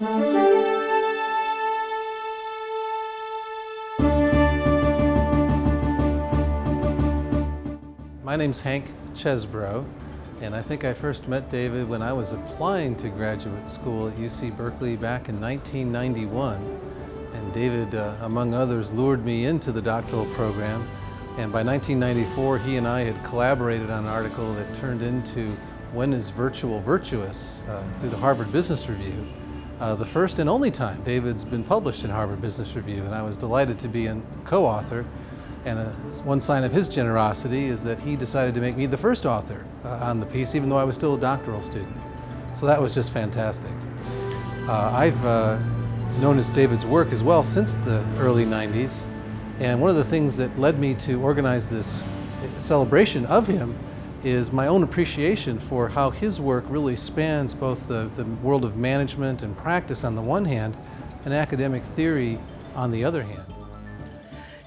My name's Hank Chesbrough, and I think I first met David when I was applying to graduate school at UC Berkeley back in 1991. And David, among others, lured me into the doctoral program. And by 1994, he and I had collaborated on an article that turned into When is Virtual Virtuous through the Harvard Business Review. The first and only time David's been published in Harvard Business Review, and I was delighted to be a co-author. And one sign of his generosity is that he decided to make me the first author on the piece, even though I was still a doctoral student. So that was just fantastic. I've noticed David's work as well since the early 90s. And one of the things that led me to organize this celebration of him is my own appreciation for how his work really spans both the world of management and practice on the one hand, and academic theory on the other hand.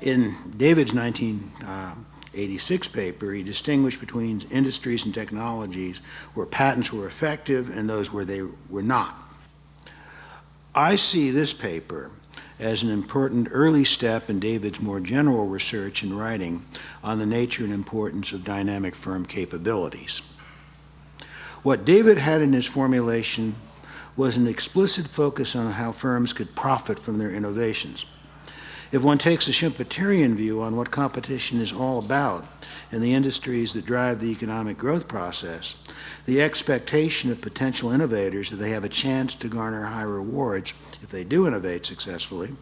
In David's 1986 paper, he distinguished between industries and technologies where patents were effective and those where they were not. I see this paper as an important early step in David's more general research and writing on the nature and importance of dynamic firm capabilities. What David had in his formulation was an explicit focus on how firms could profit from their innovations. If one takes a Schumpeterian view on what competition is all about in the industries that drive the economic growth process, the expectation of potential innovators that they have a chance to garner high rewards if they do innovate successfully,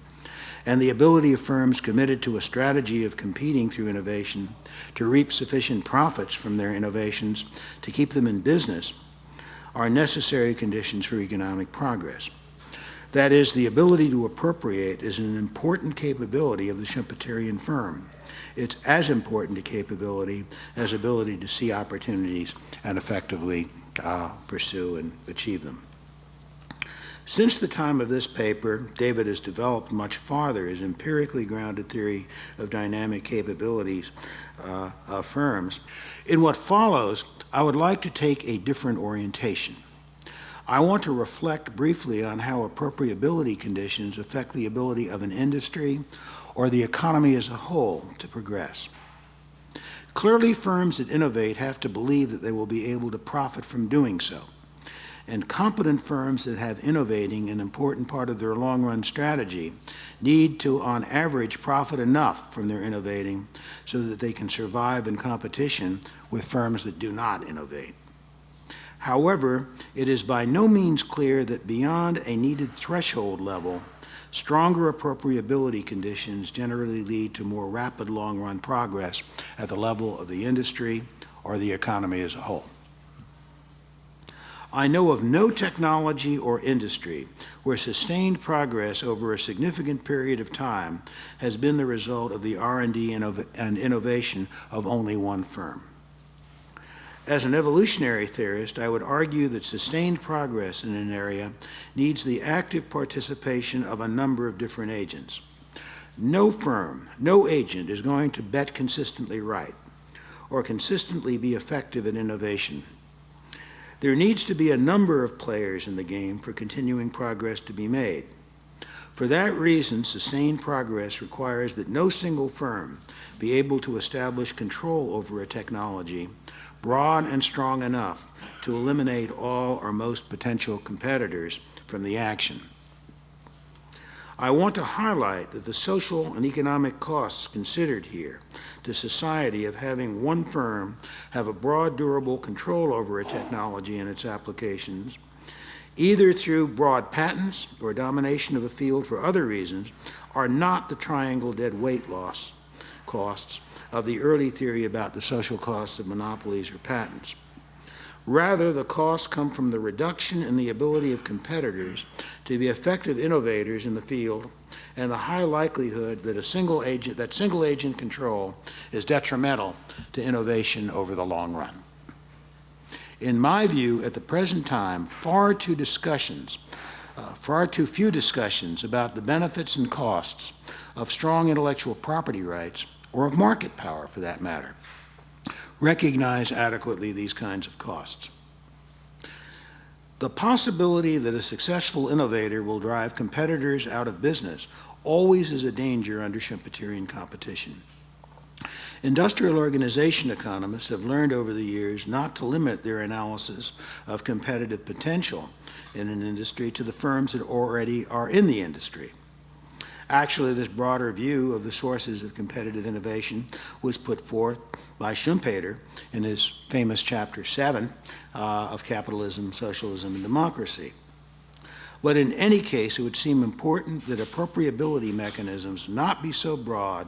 and the ability of firms committed to a strategy of competing through innovation to reap sufficient profits from their innovations to keep them in business are necessary conditions for economic progress. That is, the ability to appropriate is an important capability of the Schumpeterian firm. It's as important a capability as ability to see opportunities and effectively pursue and achieve them. Since the time of this paper, David has developed much farther his empirically grounded theory of dynamic capabilities of firms. In what follows, I would like to take a different orientation. I want to reflect briefly on how appropriability conditions affect the ability of an industry or the economy as a whole to progress. Clearly, firms that innovate have to believe that they will be able to profit from doing so. And competent firms that have innovating an important part of their long-run strategy need to, on average, profit enough from their innovating so that they can survive in competition with firms that do not innovate. However, it is by no means clear that beyond a needed threshold level, stronger appropriability conditions generally lead to more rapid long-run progress at the level of the industry or the economy as a whole. I know of no technology or industry where sustained progress over a significant period of time has been the result of the R&D and innovation of only one firm. As an evolutionary theorist, I would argue that sustained progress in an area needs the active participation of a number of different agents. No firm, no agent is going to bet consistently right or consistently be effective at innovation. There needs to be a number of players in the game for continuing progress to be made. For that reason, sustained progress requires that no single firm be able to establish control over a technology broad and strong enough to eliminate all or most potential competitors from the action. I want to highlight that the social and economic costs considered here to society of having one firm have a broad, durable control over a technology and its applications, either through broad patents or domination of a field for other reasons, are not the triangle dead weight loss costs of the early theory about the social costs of monopolies or patents. Rather, the costs come from the reduction in the ability of competitors to be effective innovators in the field and the high likelihood that single agent control is detrimental to innovation over the long run. In my view, at the present time, far too few discussions about the benefits and costs of strong intellectual property rights, or of market power for that matter, recognize adequately these kinds of costs. The possibility that a successful innovator will drive competitors out of business always is a danger under Schumpeterian competition. Industrial organization economists have learned over the years not to limit their analysis of competitive potential in an industry to the firms that already are in the industry. Actually, this broader view of the sources of competitive innovation was put forth by Schumpeter in his famous chapter 7 of Capitalism, Socialism, and Democracy. But in any case, it would seem important that appropriability mechanisms not be so broad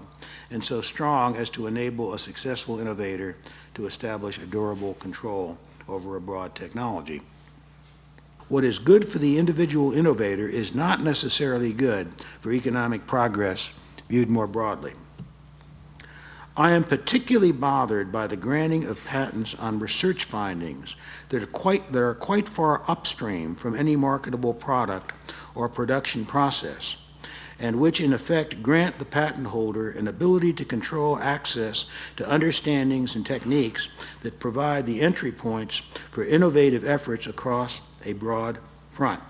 and so strong as to enable a successful innovator to establish a durable control over a broad technology. What is good for the individual innovator is not necessarily good for economic progress viewed more broadly. I am particularly bothered by the granting of patents on research findings that are quite far upstream from any marketable product or production process, and which in effect grant the patent holder an ability to control access to understandings and techniques that provide the entry points for innovative efforts across a broad front.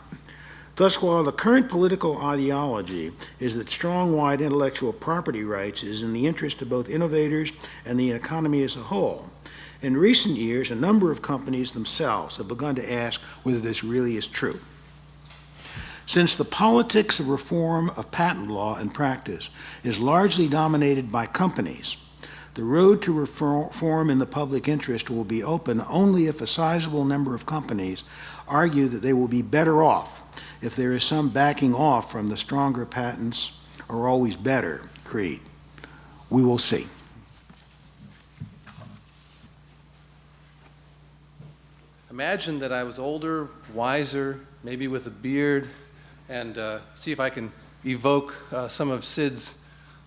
Thus, while the current political ideology is that strong, wide intellectual property rights is in the interest of both innovators and the economy as a whole, in recent years, a number of companies themselves have begun to ask whether this really is true. Since the politics of reform of patent law and practice is largely dominated by companies, the road to reform in the public interest will be open only if a sizable number of companies argue that they will be better off if there is some backing off from the stronger patents are always better creed. We will see. Imagine that I was older, wiser, maybe with a beard, and see if I can evoke some of Sid's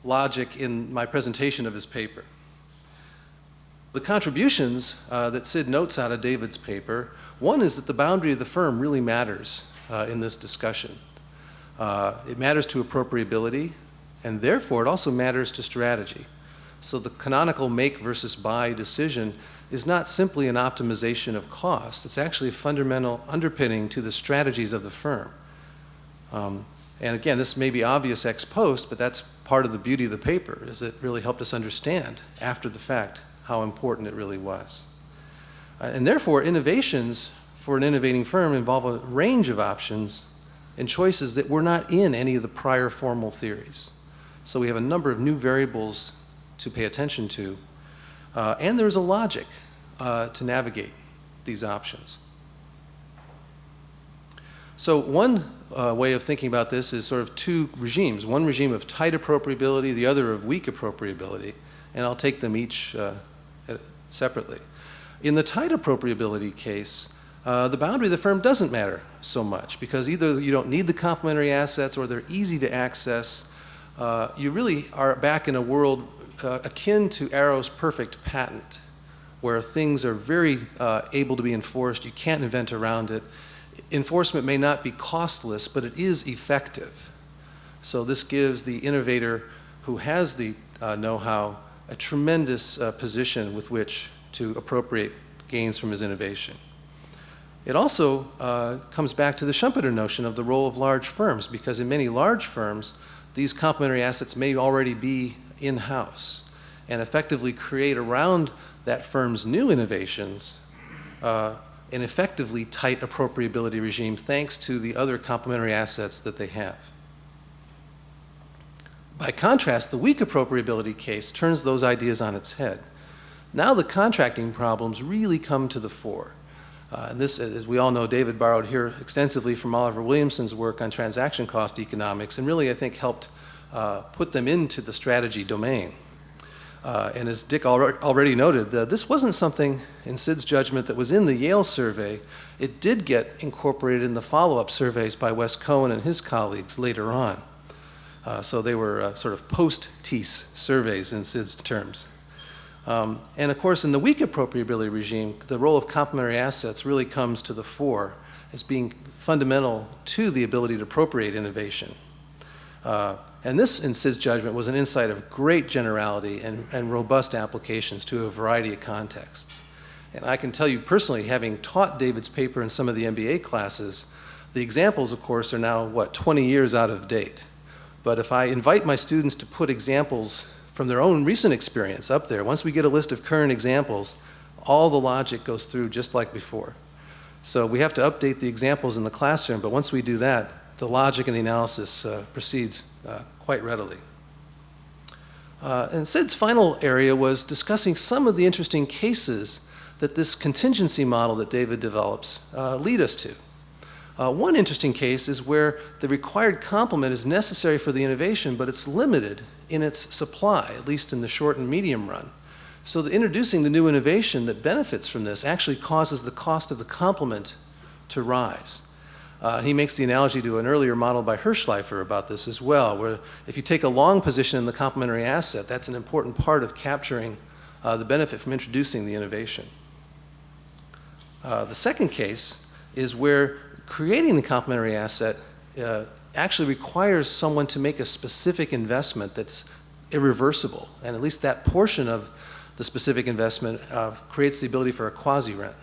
logic in my presentation of his paper. The contributions that Sid notes out of David's paper, one is that the boundary of the firm really matters in this discussion. It matters to appropriability, and therefore it also matters to strategy. So the canonical make versus buy decision is not simply an optimization of cost, it's actually a fundamental underpinning to the strategies of the firm. And again, this may be obvious ex post, but that's part of the beauty of the paper, is it really helped us understand after the fact how important it really was. And therefore, innovations for an innovating firm involve a range of options and choices that were not in any of the prior formal theories. So we have a number of new variables to pay attention to, and there's a logic to navigate these options. So one way of thinking about this is sort of two regimes, one regime of tight appropriability, the other of weak appropriability, and I'll take them each separately. In the tight appropriability case, the boundary of the firm doesn't matter so much because either you don't need the complementary assets or they're easy to access. You really are back in a world akin to Arrow's perfect patent, where things are very able to be enforced. You can't invent around it. Enforcement may not be costless, but it is effective. So this gives the innovator who has the know-how a tremendous position with which to appropriate gains from his innovation. It also comes back to the Schumpeter notion of the role of large firms, because in many large firms, these complementary assets may already be in-house and effectively create around that firm's new innovations an effectively tight appropriability regime thanks to the other complementary assets that they have. By contrast, the weak appropriability case turns those ideas on its head. Now the contracting problems really come to the fore. And this, as we all know, David borrowed here extensively from Oliver Williamson's work on transaction cost economics, and really, I think, helped put them into the strategy domain. And as Dick already noted, this wasn't something in Sid's judgment that was in the Yale survey. It did get incorporated in the follow-up surveys by Wes Cohen and his colleagues later on. So they were sort of post-Teece surveys in Sid's terms. And of course, in the weak appropriability regime, the role of complementary assets really comes to the fore as being fundamental to the ability to appropriate innovation. And this, in Sid's judgment, was an insight of great generality and robust applications to a variety of contexts. And I can tell you personally, having taught David's paper in some of the MBA classes, the examples, of course, are now, 20 years out of date. But if I invite my students to put examples from their own recent experience up there, once we get a list of current examples, all the logic goes through just like before. So we have to update the examples in the classroom, but once we do that, the logic and the analysis proceeds quite readily. And Sid's final area was discussing some of the interesting cases that this contingency model that David develops lead us to. One interesting case is where the required complement is necessary for the innovation, but it's limited in its supply, at least in the short and medium run. So introducing the new innovation that benefits from this actually causes the cost of the complement to rise. He makes the analogy to an earlier model by Hirschleifer about this as well, where if you take a long position in the complementary asset, that's an important part of capturing the benefit from introducing the innovation. The second case is where creating the complementary asset actually requires someone to make a specific investment that's irreversible, and at least that portion of the specific investment creates the ability for a quasi-rent.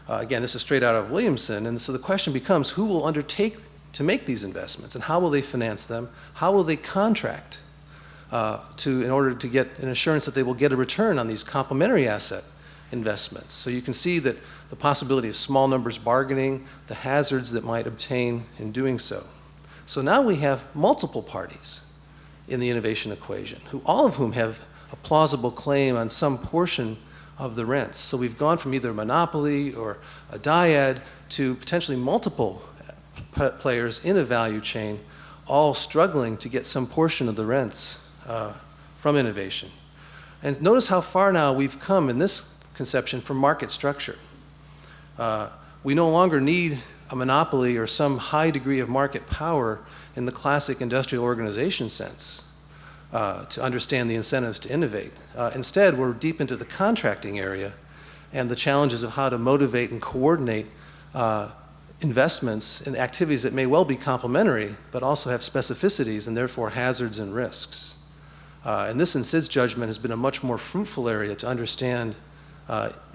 Again, this is straight out of Williamson, and so the question becomes, who will undertake to make these investments, and how will they finance them? How will they contract in order to get an assurance that they will get a return on these complementary asset investments? So you can see that the possibility of small numbers bargaining, the hazards that might obtain in doing so. So now we have multiple parties in the innovation equation, all of whom have a plausible claim on some portion of the rents. So we've gone from either a monopoly or a dyad to potentially multiple players in a value chain, all struggling to get some portion of the rents from innovation. And notice how far now we've come in this conception from market structure. We no longer need a monopoly or some high degree of market power in the classic industrial organization sense to understand the incentives to innovate. Instead, we're deep into the contracting area and the challenges of how to motivate and coordinate investments in activities that may well be complementary, but also have specificities and therefore hazards and risks. And this, in Sid's judgment, has been a much more fruitful area to understand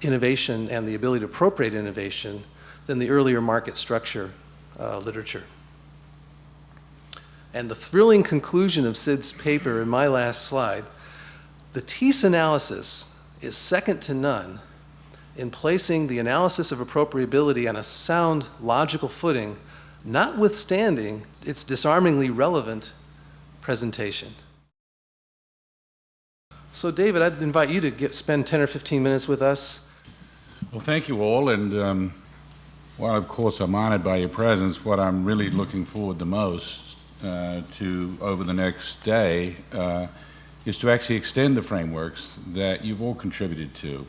innovation and the ability to appropriate innovation than the earlier market structure literature. And the thrilling conclusion of Sid's paper in my last slide, the Teece analysis is second to none in placing the analysis of appropriability on a sound, logical footing, notwithstanding its disarmingly relevant presentation. So David, I'd invite you to spend 10 or 15 minutes with us. Well, thank you all, and while of course I'm honored by your presence, what I'm really looking forward the most to over the next day is to actually extend the frameworks that you've all contributed to.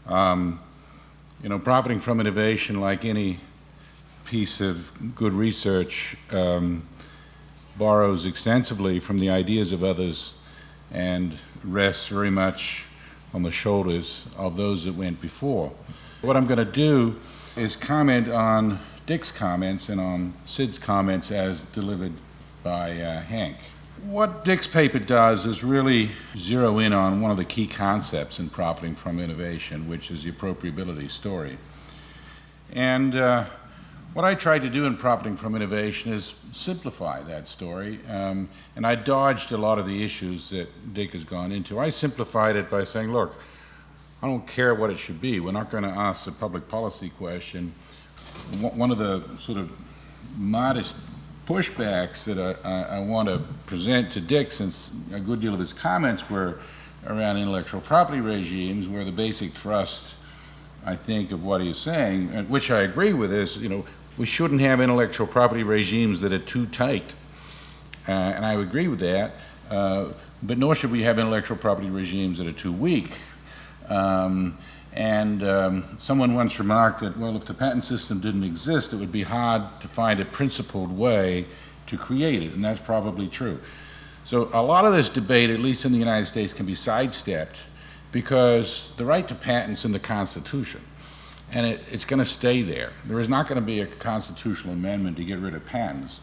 You know, profiting from innovation, like any piece of good research, borrows extensively from the ideas of others and rests very much on the shoulders of those that went before. What I'm going to do is comment on Dick's comments and on Sid's comments as delivered by Hank. What Dick's paper does is really zero in on one of the key concepts in profiting from innovation, which is the appropriability story. And what I tried to do in profiting from innovation is simplify that story, and I dodged a lot of the issues that Dick has gone into. I simplified it by saying, look, I don't care what it should be. We're not going to ask the public policy question. One of the sort of modest pushbacks that I want to present to Dick, since a good deal of his comments were around intellectual property regimes, where the basic thrust, I think, of what he's saying, and which I agree with, is, you know, we shouldn't have intellectual property regimes that are too tight. And I agree with that, but nor should we have intellectual property regimes that are too weak. Someone once remarked that, well, if the patent system didn't exist, it would be hard to find a principled way to create it, and that's probably true. So a lot of this debate, at least in the United States, can be sidestepped because the right to patents in the Constitution, and it's going to stay there. There is not going to be a constitutional amendment to get rid of patents.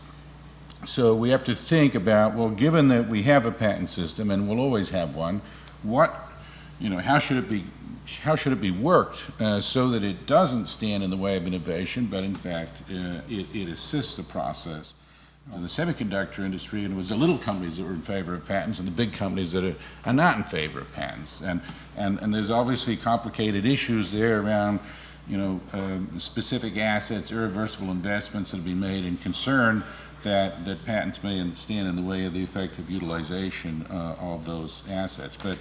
So we have to think about, well, given that we have a patent system, and we'll always have one, how should it be how should it be worked so that it doesn't stand in the way of innovation, but in fact it assists the process. In the semiconductor industry, and it was the little companies that were in favor of patents and the big companies that are not in favor of patents. And there's obviously complicated issues there around, specific assets, irreversible investments that have been made, and concern that patents may stand in the way of the effective utilization of those assets. But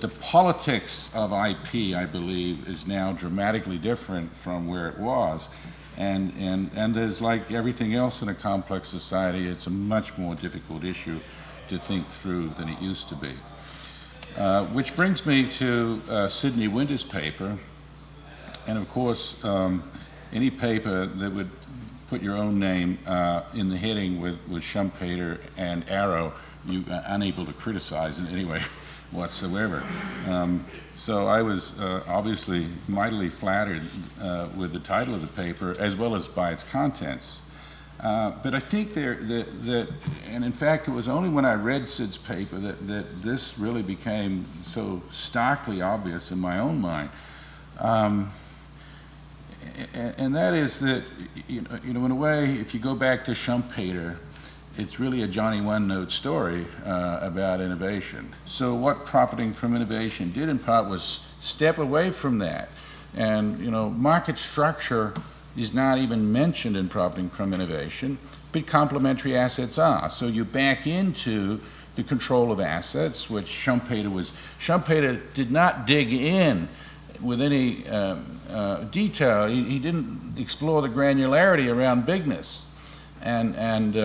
the politics of IP, I believe, is now dramatically different from where it was. And there's, like everything else in a complex society, it's a much more difficult issue to think through than it used to be. Which brings me to Sidney Winter's paper. And of course, any paper that would put your own name in the heading with Schumpeter and Arrow, you are unable to criticize in any way whatsoever. So I was obviously mightily flattered with the title of the paper as well as by its contents. But I think and in fact it was only when I read Sid's paper that this really became so starkly obvious in my own mind. And that is that, in a way, if you go back to Schumpeter, it's really a Johnny One-Note story about innovation. So what profiting from innovation did in part was step away from that. And, market structure is not even mentioned in profiting from innovation, but complementary assets are. So you back into the control of assets, which Schumpeter did not dig in with any detail. He didn't explore the granularity around bigness. And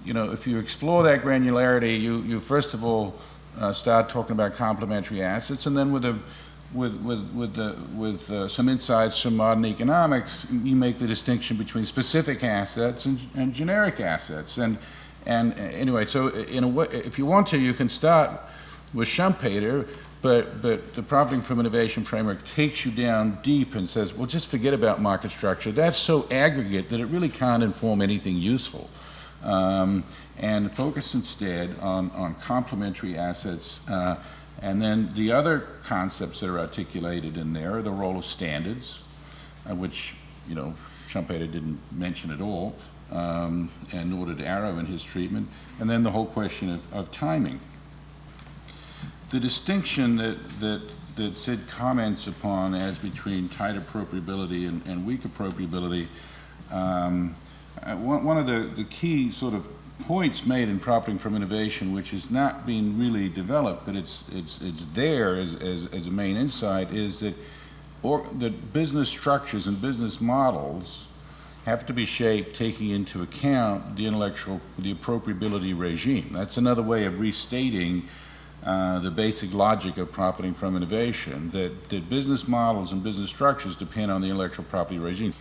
if you explore that granularity, you first of all start talking about complementary assets, and then with some insights from modern economics, you make the distinction between specific assets and generic assets. And anyway, so in a way, if you want to, you can start with Schumpeter. But the profiting from innovation framework takes you down deep and says, well, just forget about market structure. That's so aggregate that it really can't inform anything useful. And focus instead on complementary assets. And then the other concepts that are articulated in there are the role of standards, which, Schumpeter didn't mention at all, and nor did Arrow in his treatment. And then the whole question of timing. The distinction that Sid comments upon as between tight appropriability and weak appropriability, one of the key sort of points made in profiting from innovation, which is not being really developed, but it's there as a main insight, is that that business structures and business models have to be shaped taking into account the appropriability regime. That's another way of restating the basic logic of profiting from innovation, that business models and business structures depend on the intellectual property regime.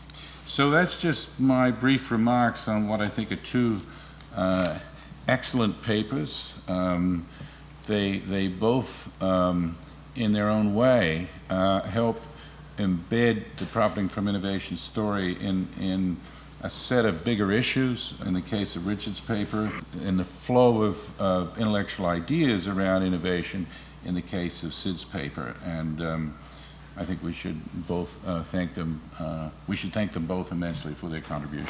So that's just my brief remarks on what I think are two excellent papers. They both, in their own way, help embed the profiting from innovation story in a set of bigger issues, in the case of Richard's paper, in the flow of intellectual ideas around innovation in the case of Sid's paper. And I think we should both thank them. We should thank them both immensely for their contributions.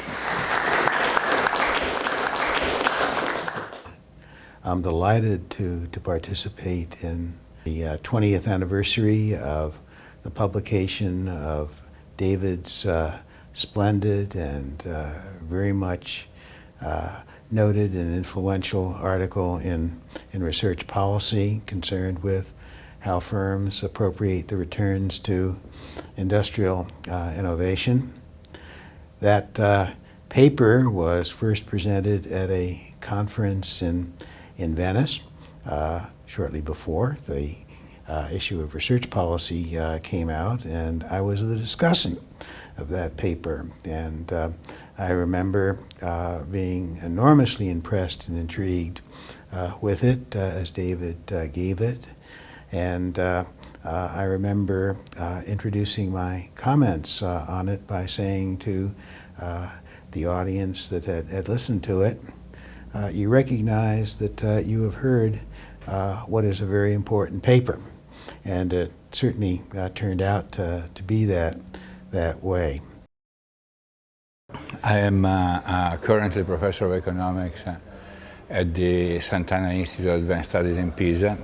I'm delighted to participate in the 20th anniversary of the publication of David's splendid and very much noted and influential article in Research Policy concerned with how firms appropriate the returns to industrial innovation. That paper was first presented at a conference in Venice shortly before the issue of Research Policy came out, and I was the discussant of that paper. And I remember being enormously impressed and intrigued with it as David gave it. And I remember introducing my comments on it by saying to the audience that had listened to it, you recognize that you have heard what is a very important paper. and it certainly turned out to be that way. I am currently Professor of Economics at the Sant'Anna Institute of Advanced Studies in Pisa.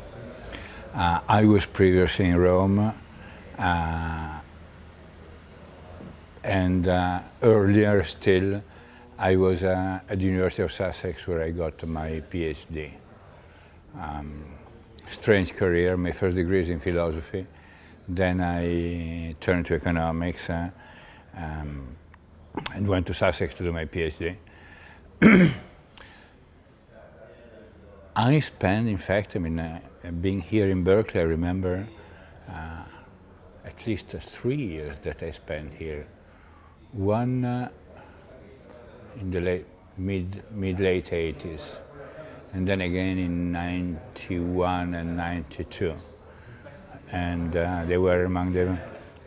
I was previously in Rome, and earlier still I was at the University of Sussex, where I got my PhD. Strange career. My first degree is in philosophy, then I turned to economics and went to Sussex to do my PhD. I spent, in fact, being here in Berkeley, I remember at least 3 years that I spent here. One in the mid-late 80s, and then again in 91 and 92. And they were among the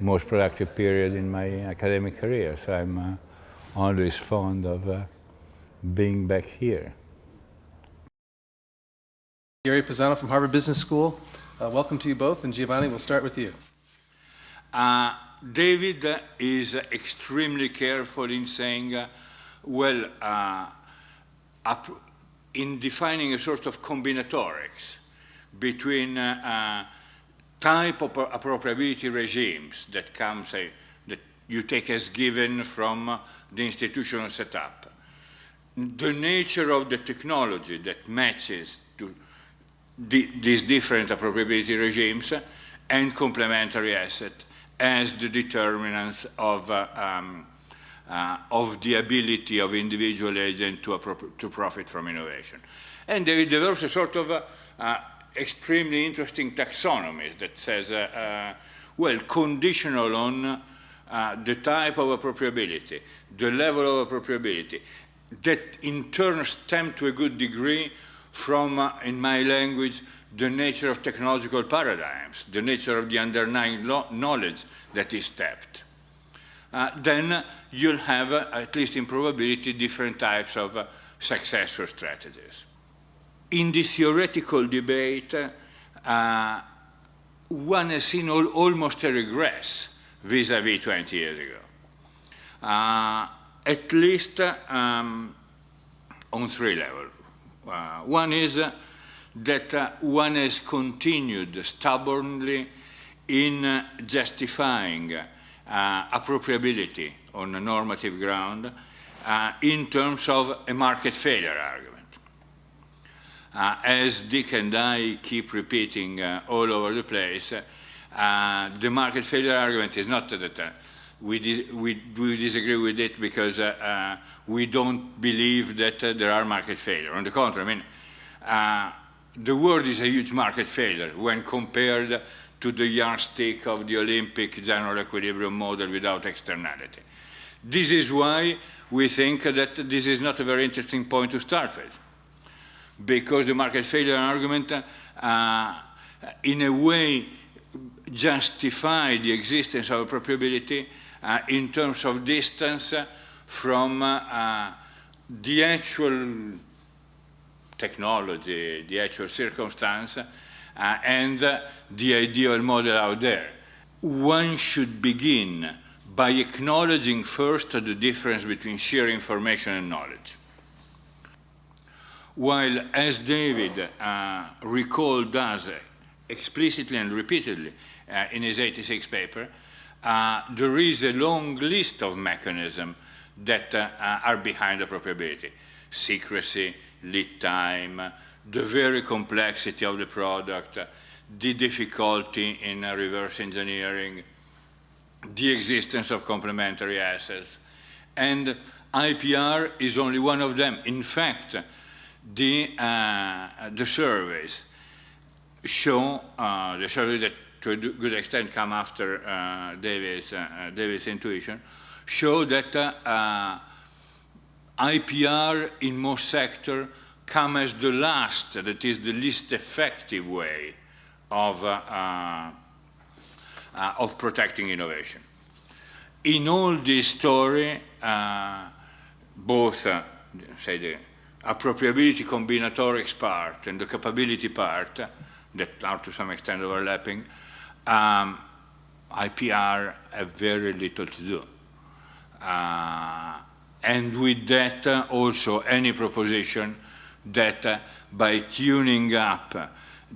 most productive period in my academic career, so I'm always fond of being back here. Gary Pisano from Harvard Business School. Welcome to you both, and Giovanni, we'll start with you. David is extremely careful in saying, in defining a sort of combinatorics between type of appropriability regimes that that you take as given from the institutional setup, the nature of the technology that matches to these different appropriability regimes, and complementary asset as the determinants of the ability of individual agent to profit from innovation. And David develops a sort of extremely interesting taxonomy that says, conditional on the type of appropriability, the level of appropriability, that in turn stem to a good degree from, in my language, the nature of technological paradigms, the nature of the underlying knowledge that is tapped. Then you'll have, at least in probability, different types of successful strategies. In the theoretical debate, one has seen almost a regress vis-à-vis 20 years ago, at least on 3 levels. One is that one has continued stubbornly in justifying appropriability on a normative ground in terms of a market failure argument. As Dick and I keep repeating all over the place, the market failure argument is not that we disagree with it because we don't believe that there are market failure. On the contrary, the world is a huge market failure when compared to the yardstick of the Olympic general equilibrium model without externality. This is why we think that this is not a very interesting point to start with, because the market failure argument in a way justify the existence of appropriability in terms of distance from the actual technology, the actual circumstance, and the ideal model out there. One should begin by acknowledging first the difference between sheer information and knowledge. While, as David recalled us explicitly and repeatedly in his 86 paper, there is a long list of mechanisms that are behind appropriability. Secrecy, lead time, the very complexity of the product, the difficulty in reverse engineering, the existence of complementary assets. And IPR is only one of them. In fact, the surveys show, the surveys that to a good extent come after David's intuition, show that IPR in most sectors come as the last, that is the least effective way of protecting innovation. In all this story, both, say, the appropriability combinatorics part and the capability part, that are to some extent overlapping, IPR have very little to do. And with that, also any proposition that by tuning up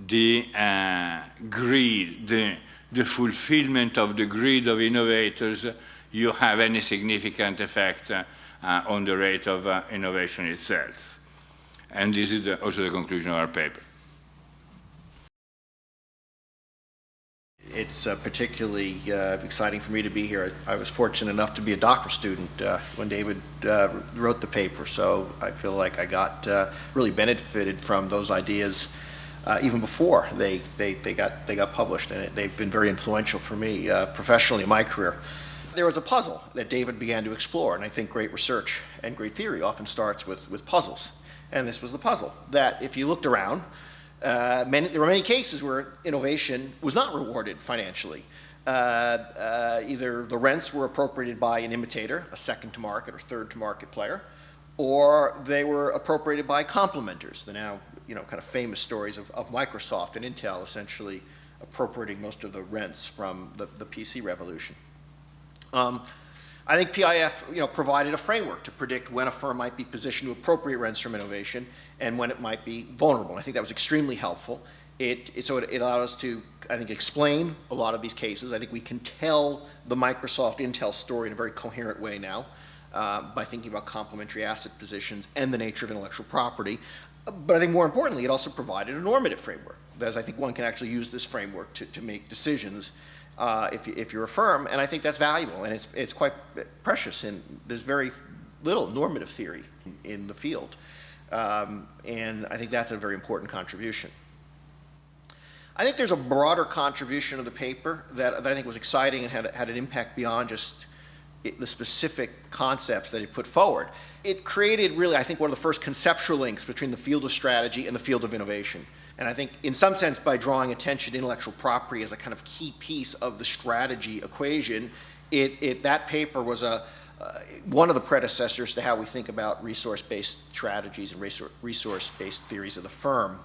the greed, the fulfillment of the greed of innovators, you have any significant effect on the rate of innovation itself. And this is also the conclusion of our paper. It's particularly exciting for me to be here. I was fortunate enough to be a doctoral student when David wrote the paper, so I feel like I got really benefited from those ideas even before they got published, and they've been very influential for me professionally in my career. There was a puzzle that David began to explore, and I think great research and great theory often starts with puzzles. And this was the puzzle, that if you looked around, there were many cases where innovation was not rewarded financially. Either the rents were appropriated by an imitator, a second to market or third to market player, or they were appropriated by complementers. The now kind of famous stories of Microsoft and Intel essentially appropriating most of the rents from the PC revolution. I think PIF provided a framework to predict when a firm might be positioned to appropriate rents from innovation and when it might be vulnerable. I think that was extremely helpful. It allowed us to, I think, explain a lot of these cases. I think we can tell the Microsoft Intel story in a very coherent way now by thinking about complementary asset positions and the nature of intellectual property. But I think more importantly, it also provided a normative framework, as I think one can actually use this framework to make decisions if you're a firm, and I think that's valuable, and it's quite precious, and there's very little normative theory in the field, and I think that's a very important contribution. I think there's a broader contribution of the paper that I think was exciting and had an impact beyond just the specific concepts that it put forward. It created really, I think, one of the first conceptual links between the field of strategy and the field of innovation. And I think, in some sense, by drawing attention to intellectual property as a kind of key piece of the strategy equation, that paper was one of the predecessors to how we think about resource-based strategies and resource-based theories of the firm.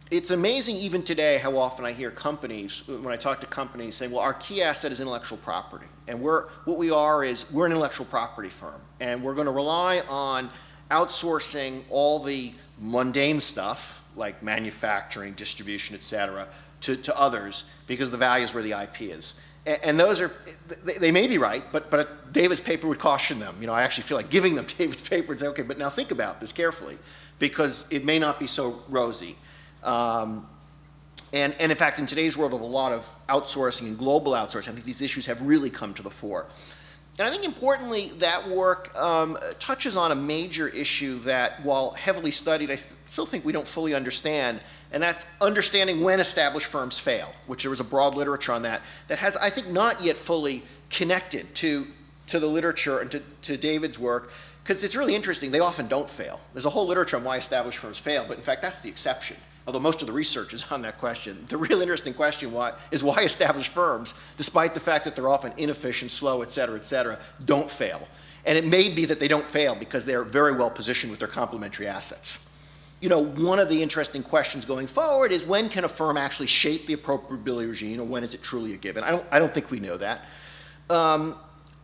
It's amazing even today how often I hear companies, when I talk to companies, saying, well, our key asset is intellectual property. And we're an intellectual property firm. And we're going to rely on outsourcing all the mundane stuff, like manufacturing, distribution, et cetera, to others, because the value is where the IP is. And those are, they may be right, but David's paper would caution them. I actually feel like giving them David's paper and say, okay, but now think about this carefully, because it may not be so rosy. And in fact, in today's world of a lot of outsourcing and global outsourcing, I think these issues have really come to the fore. And I think importantly, that work touches on a major issue that, while heavily studied, I still think we don't fully understand, and that's understanding when established firms fail, which there was a broad literature on that has, I think, not yet fully connected to the literature and to David's work, because it's really interesting. They often don't fail. There's a whole literature on why established firms fail, but in fact, that's the exception. Although most of the research is on that question. The real interesting question is why established firms, despite the fact that they're often inefficient, slow, et cetera, don't fail. And it may be that they don't fail because they're very well positioned with their complementary assets. One of the interesting questions going forward is, when can a firm actually shape the appropriability regime, or when is it truly a given? I don't think we know that.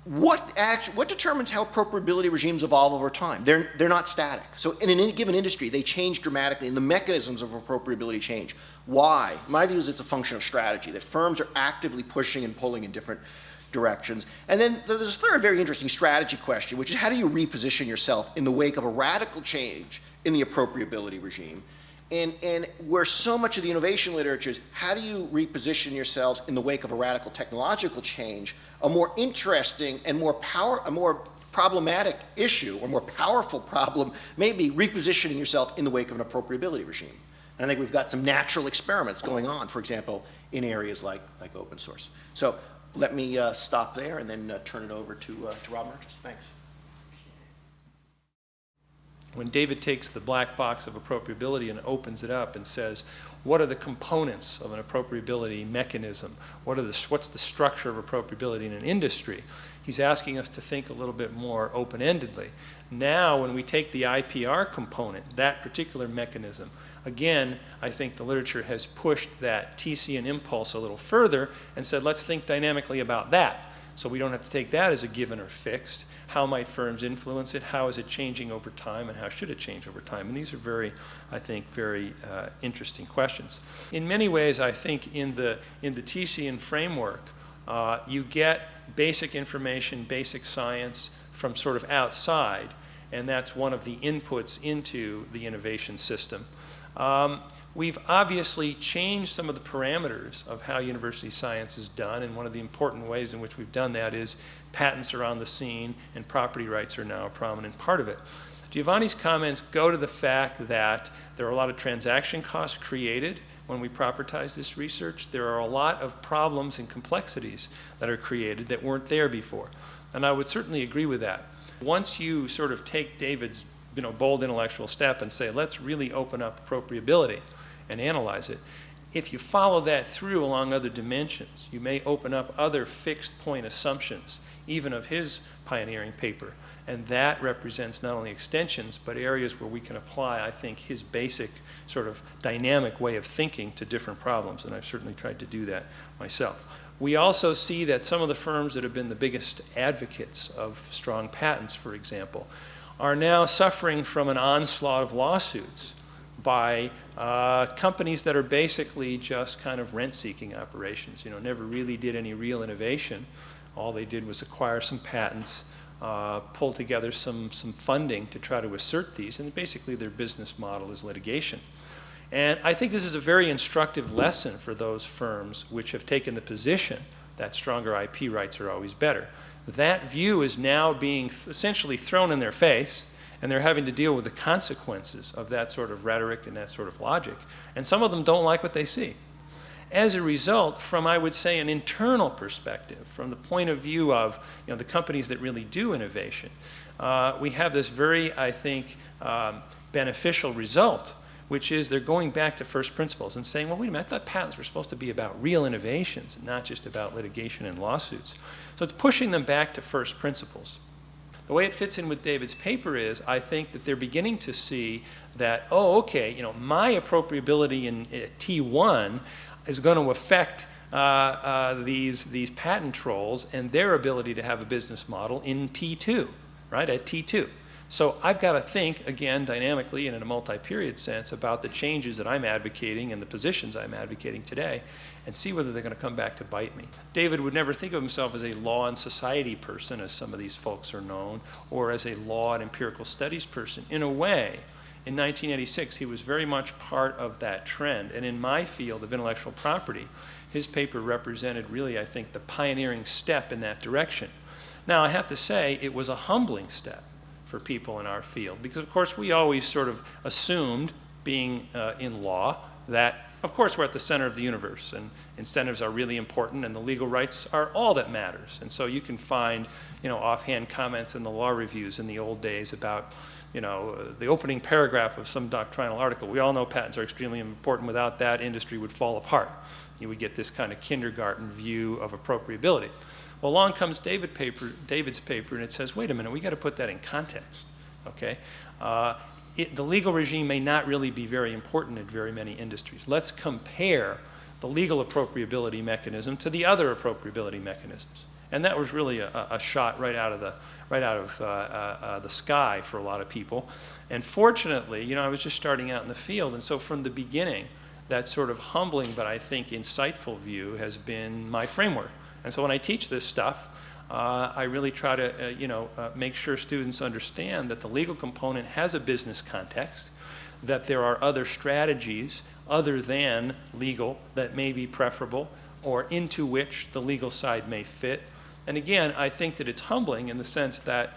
What determines how appropriability regimes evolve over time? They're not static. So in any given industry, they change dramatically, and the mechanisms of appropriability change. Why? My view is it's a function of strategy, that firms are actively pushing and pulling in different directions. And then there's a third very interesting strategy question, which is, how do you reposition yourself in the wake of a radical change in the appropriability regime? And where so much of the innovation literature is, how do you reposition yourselves in the wake of a radical technological change? A more interesting and a more problematic issue, or more powerful problem, may be repositioning yourself in the wake of an appropriability regime. And I think we've got some natural experiments going on, for example, in areas like open source. So let me stop there and then turn it over to Rob Murchis. Thanks. When David takes the black box of appropriability and opens it up and says, what are the components of an appropriability mechanism? What's the structure of appropriability in an industry? He's asking us to think a little bit more open-endedly. Now, when we take the IPR component, that particular mechanism, again, I think the literature has pushed that Teecean impulse a little further and said, let's think dynamically about that. So we don't have to take that as a given or fixed. How might firms influence it? How is it changing over time? And how should it change over time? And these are very, I think, very interesting questions. In many ways, I think in the Teecean framework, you get basic information, basic science from sort of outside, and that's one of the inputs into the innovation system. We've obviously changed some of the parameters of how university science is done, and one of the important ways in which we've done that is patents are on the scene and property rights are now a prominent part of it. Giovanni's comments go to the fact that there are a lot of transaction costs created when we propertize this research. There are a lot of problems and complexities that are created that weren't there before. And I would certainly agree with that. Once you sort of take David's bold intellectual step and say, let's really open up appropriability and analyze it, if you follow that through along other dimensions, you may open up other fixed point assumptions, even of his pioneering paper. And that represents not only extensions, but areas where we can apply, I think, his basic sort of dynamic way of thinking to different problems. And I've certainly tried to do that myself. We also see that some of the firms that have been the biggest advocates of strong patents, for example, are now suffering from an onslaught of lawsuits by companies that are basically just kind of rent-seeking operations, never really did any real innovation. All they did was acquire some patents, pull together some funding to try to assert these, and basically their business model is litigation. And I think this is a very instructive lesson for those firms which have taken the position that stronger IP rights are always better. That view is now being essentially thrown in their face, and they're having to deal with the consequences of that sort of rhetoric and that sort of logic. And some of them don't like what they see. As a result, from, I would say, an internal perspective, from the point of view of the companies that really do innovation, we have this very, I think, beneficial result, which is they're going back to first principles and saying, well, wait a minute, I thought patents were supposed to be about real innovations and not just about litigation and lawsuits. So it's pushing them back to first principles. The way it fits in with David's paper is, I think that they're beginning to see that, oh, okay, my appropriability in T1 is going to affect these patent trolls and their ability to have a business model in P2, right, at T2. So I've got to think, again, dynamically and in a multi-period sense about the changes that I'm advocating and the positions I'm advocating today and see whether they're going to come back to bite me. David would never think of himself as a law and society person, as some of these folks are known, or as a law and empirical studies person. In a way, in 1986, he was very much part of that trend. And in my field of intellectual property, his paper represented really, I think, the pioneering step in that direction. Now, I have to say, it was a humbling step for people in our field, because of course we always sort of assumed, being in law, that of course we're at the center of the universe and incentives are really important and the legal rights are all that matters. And so you can find offhand comments in the law reviews in the old days about the opening paragraph of some doctrinal article. We all know patents are extremely important. Without that, industry would fall apart. You would get this kind of kindergarten view of appropriability. Well, along comes David's paper, and it says, wait a minute, we got to put that in context, okay? The legal regime may not really be very important in very many industries. Let's compare the legal appropriability mechanism to the other appropriability mechanisms. And that was really a shot right out of the sky for a lot of people. And fortunately, I was just starting out in the field, and so from the beginning, that sort of humbling but I think insightful view has been my framework. And so when I teach this stuff, I really try to make sure students understand that the legal component has a business context, that there are other strategies other than legal that may be preferable or into which the legal side may fit. And again, I think that it's humbling in the sense that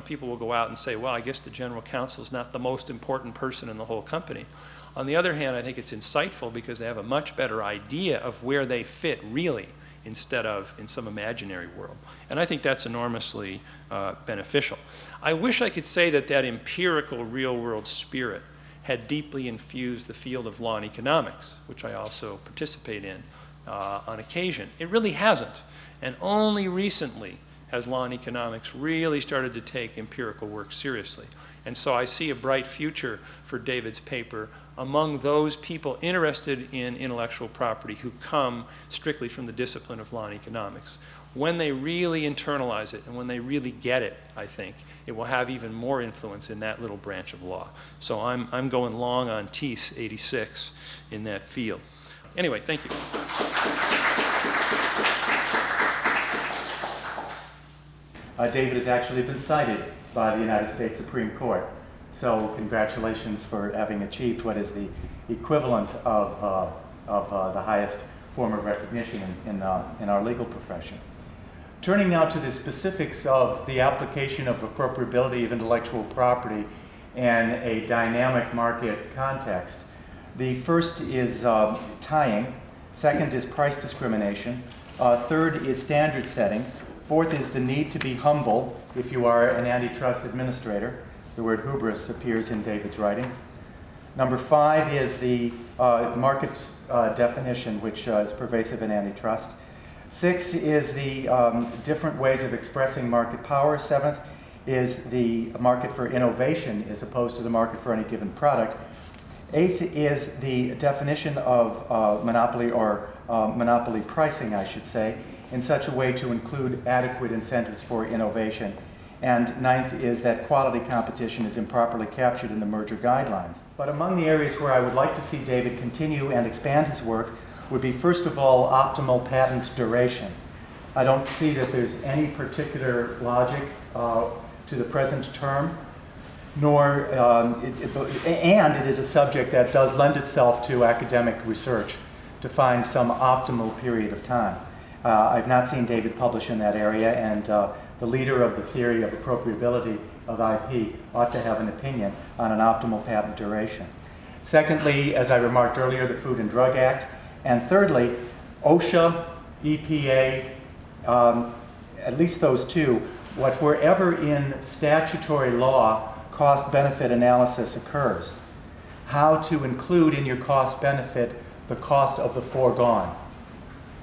people will go out and say, well, I guess the general counsel is not the most important person in the whole company. On the other hand, I think it's insightful because they have a much better idea of where they fit really, instead of in some imaginary world. And I think that's enormously beneficial. I wish I could say that that empirical real-world spirit had deeply infused the field of law and economics, which I also participate in on occasion. It really hasn't. And only recently as law and economics really started to take empirical work seriously. And so I see a bright future for David's paper among those people interested in intellectual property who come strictly from the discipline of law and economics. When they really internalize it and when they really get it, I think, it will have even more influence in that little branch of law. So I'm going long on Teece 86 in that field. Anyway, thank you. David has actually been cited by the United States Supreme Court. So congratulations for having achieved what is the equivalent of the highest form of recognition in our legal profession. Turning now to the specifics of the application of appropriability of intellectual property in a dynamic market context. The first is tying, second is price discrimination, third is standard setting, fourth is the need to be humble if you are an antitrust administrator. The word hubris appears in David's writings. Number 5 is the market definition, which is pervasive in antitrust. 6 is the different ways of expressing market power. 7th is the market for innovation as opposed to the market for any given product. 8th is the definition of monopoly or monopoly pricing, I should say, in such a way to include adequate incentives for innovation. And 9th is that quality competition is improperly captured in the merger guidelines. But among the areas where I would like to see David continue and expand his work would be, first of all, optimal patent duration. I don't see that there's any particular logic to the present term, nor, and it is a subject that does lend itself to academic research to find some optimal period of time. I've not seen David publish in that area, and the leader of the theory of appropriability of IP ought to have an opinion on an optimal patent duration. Secondly, as I remarked earlier, the Food and Drug Act. And thirdly, OSHA, EPA, at least those two, wherever in statutory law cost-benefit analysis occurs, how to include in your cost-benefit the cost of the foregone,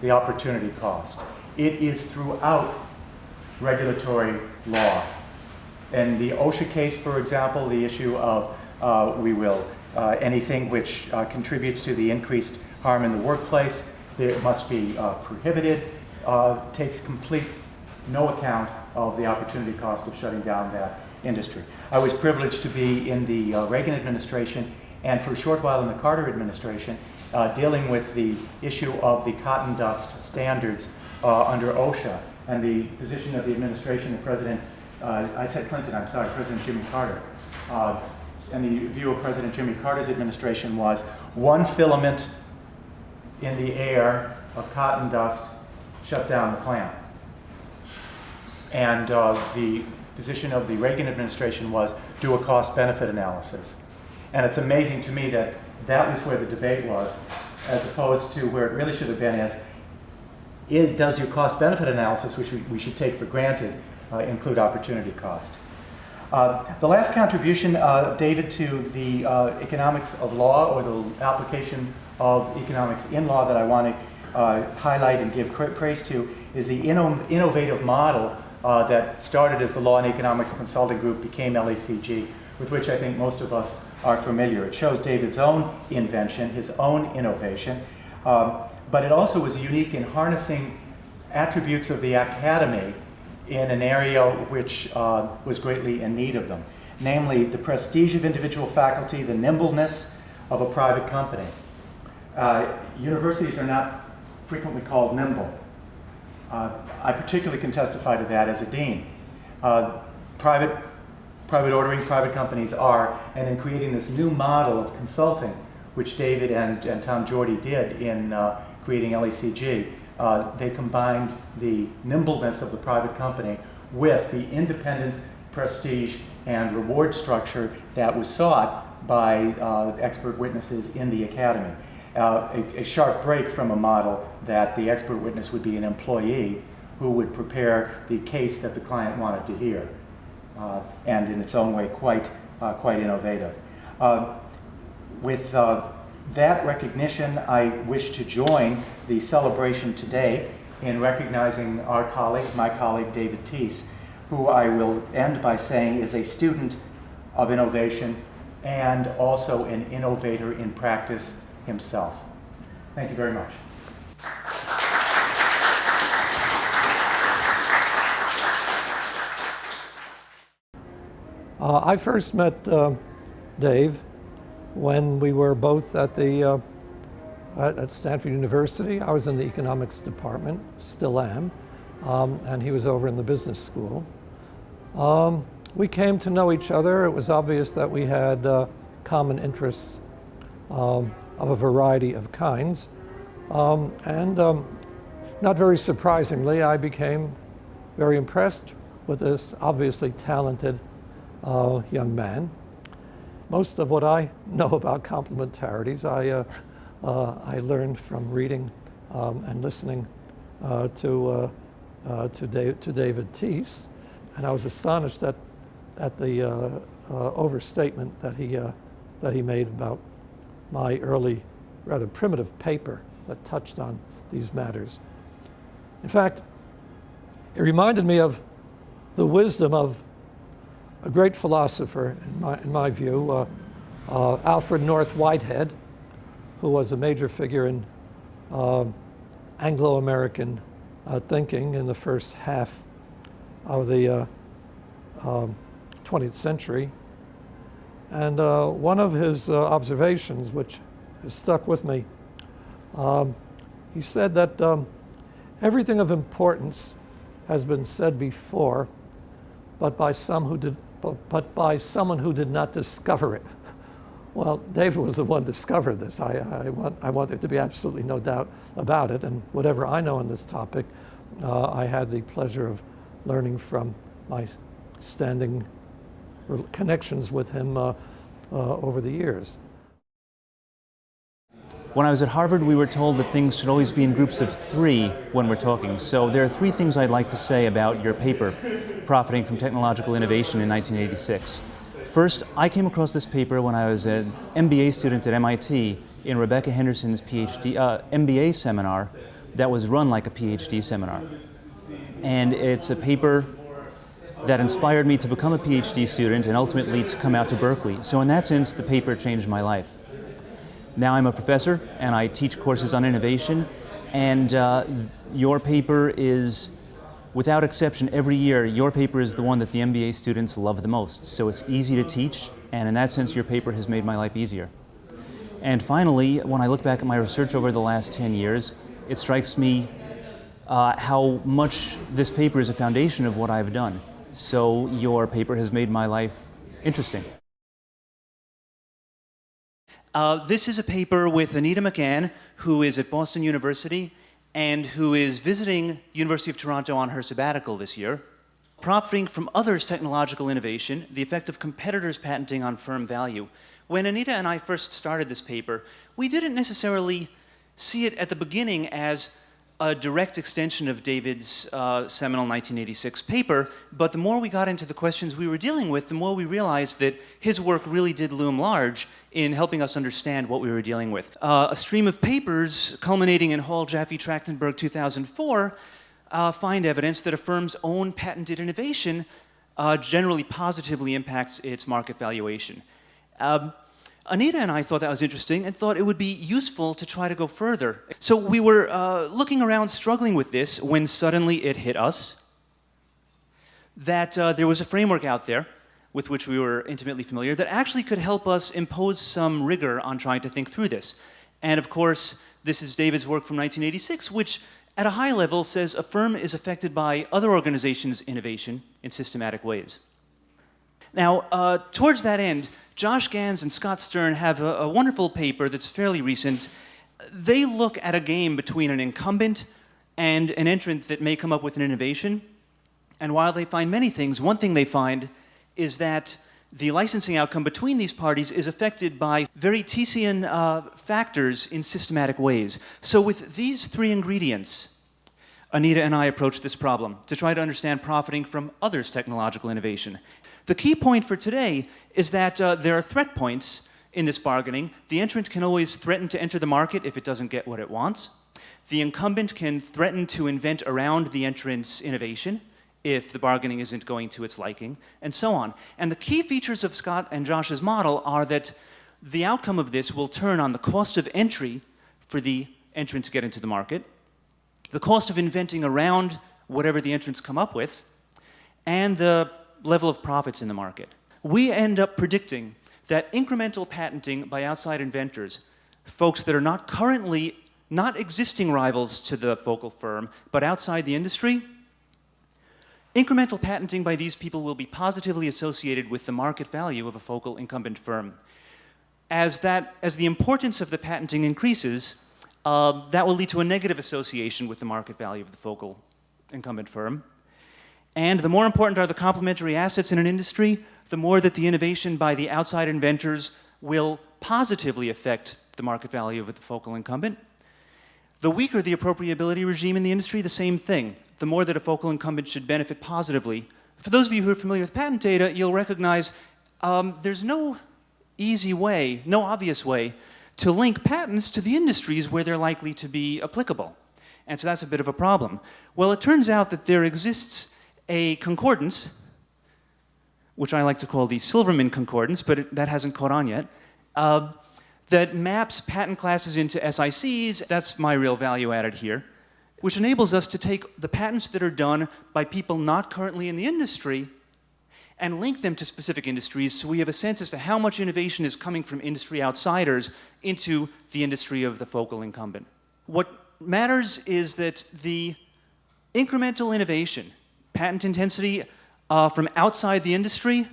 the opportunity cost. It is throughout regulatory law. In the OSHA case, for example, the issue of anything which contributes to the increased harm in the workplace, it must be prohibited, takes complete no account of the opportunity cost of shutting down that industry. I was privileged to be in the Reagan administration and for a short while in the Carter administration dealing with the issue of the cotton dust standards under OSHA. And the position of the administration, the President, I said Clinton, I'm sorry, President Jimmy Carter. And the view of President Jimmy Carter's administration was one filament in the air of cotton dust shut down the plant. And the position of the Reagan administration was do a cost-benefit analysis. And it's amazing to me that that was where the debate was, as opposed to where it really should have been as, does your cost-benefit analysis, which we should take for granted, include opportunity cost? The last contribution of David to the economics of law, or the application of economics in law, that I want to highlight and give praise to is the innovative model that started as the Law and Economics Consulting Group, became LECG, with which I think most of us are familiar. It shows David's own invention, his own innovation, but it also was unique in harnessing attributes of the academy in an area which was greatly in need of them, namely the prestige of individual faculty, the nimbleness of a private company. Universities are not frequently called nimble. I particularly can testify to that as a dean. Private ordering, private companies are, and in creating this new model of consulting, which David and Tom Jordy did in creating LECG, they combined the nimbleness of the private company with the independence, prestige, and reward structure that was sought by expert witnesses in the academy. A sharp break from a model that the expert witness would be an employee who would prepare the case that the client wanted to hear, and in its own way quite innovative. With that recognition, I wish to join the celebration today in recognizing our colleague, my colleague David Teece, who I will end by saying is a student of innovation and also an innovator in practice himself. Thank you very much. I first met Dave when we were both at Stanford University. I was in the economics department, still am, and he was over in the business school. We came to know each other. It was obvious that we had common interests of a variety of kinds. And not very surprisingly, I became very impressed with this obviously talented young man. Most of what I know about complementarities, I learned from reading and listening to David Teece, and I was astonished at the overstatement that he made about my early, rather primitive paper that touched on these matters. In fact, it reminded me of the wisdom of a great philosopher, in my view, Alfred North Whitehead, who was a major figure in Anglo-American thinking in the first half of the 20th century. And one of his observations, which has stuck with me, he said that everything of importance has been said before, but by someone who did not discover it. Well, David was the one who discovered this. I want there to be absolutely no doubt about it. And whatever I know on this topic, I had the pleasure of learning from my standing connections with him over the years. When I was at Harvard, we were told that things should always be in groups of 3 when we're talking. So there are 3 things I'd like to say about your paper, Profiting from Technological Innovation in 1986. First, I came across this paper when I was an MBA student at MIT in Rebecca Henderson's MBA seminar that was run like a PhD seminar. And it's a paper that inspired me to become a PhD student and ultimately to come out to Berkeley. So in that sense, the paper changed my life. Now I'm a professor and I teach courses on innovation, and your paper is, without exception, every year, your paper is the one that the MBA students love the most. So it's easy to teach, and in that sense, your paper has made my life easier. And finally, when I look back at my research over the last 10 years, it strikes me how much this paper is a foundation of what I've done. So your paper has made my life interesting. This is a paper with Anita McCann, who is at Boston University and who is visiting University of Toronto on her sabbatical this year. Profiting from others' technological innovation, the effect of competitors' patenting on firm value. When Anita and I first started this paper, we didn't necessarily see it at the beginning as a direct extension of David's seminal 1986 paper, but the more we got into the questions we were dealing with, the more we realized that his work really did loom large in helping us understand what we were dealing with. A stream of papers culminating in Hall, Jaffe, Trachtenberg 2004 find evidence that a firm's own patented innovation generally positively impacts its market valuation. Anita and I thought that was interesting and thought it would be useful to try to go further. So we were looking around, struggling with this, when suddenly it hit us that there was a framework out there with which we were intimately familiar that actually could help us impose some rigor on trying to think through this. And of course, this is David's work from 1986, which at a high level says a firm is affected by other organizations' innovation in systematic ways. Now, towards that end, Josh Gans and Scott Stern have a wonderful paper that's fairly recent. They look at a game between an incumbent and an entrant that may come up with an innovation. And while they find many things, one thing they find is that the licensing outcome between these parties is affected by very Teecean factors in systematic ways. So with these 3 ingredients, Anita and I approached this problem to try to understand profiting from others' technological innovation. The key point for today is that there are threat points in this bargaining. The entrant can always threaten to enter the market if it doesn't get what it wants. The incumbent can threaten to invent around the entrant's innovation if the bargaining isn't going to its liking, and so on. And the key features of Scott and Josh's model are that the outcome of this will turn on the cost of entry for the entrant to get into the market, the cost of inventing around whatever the entrants come up with, and the level of profits in the market. We end up predicting that incremental patenting by outside inventors, folks that are not existing rivals to the focal firm, but outside the industry, incremental patenting by these people will be positively associated with the market value of a focal incumbent firm. As the importance of the patenting increases, that will lead to a negative association with the market value of the focal incumbent firm. And the more important are the complementary assets in an industry, the more that the innovation by the outside inventors will positively affect the market value of the focal incumbent. The weaker the appropriability regime in the industry, the same thing. The more that a focal incumbent should benefit positively. For those of you who are familiar with patent data, you'll recognize there's no easy way, no obvious way to link patents to the industries where they're likely to be applicable. And so that's a bit of a problem. Well, it turns out that there exists a concordance, which I like to call the Silverman concordance, but that hasn't caught on yet, that maps patent classes into SICs. That's my real value added here, which enables us to take the patents that are done by people not currently in the industry and link them to specific industries, so we have a sense as to how much innovation is coming from industry outsiders into the industry of the focal incumbent. What matters is that the incremental innovation, patent intensity from outside the industry,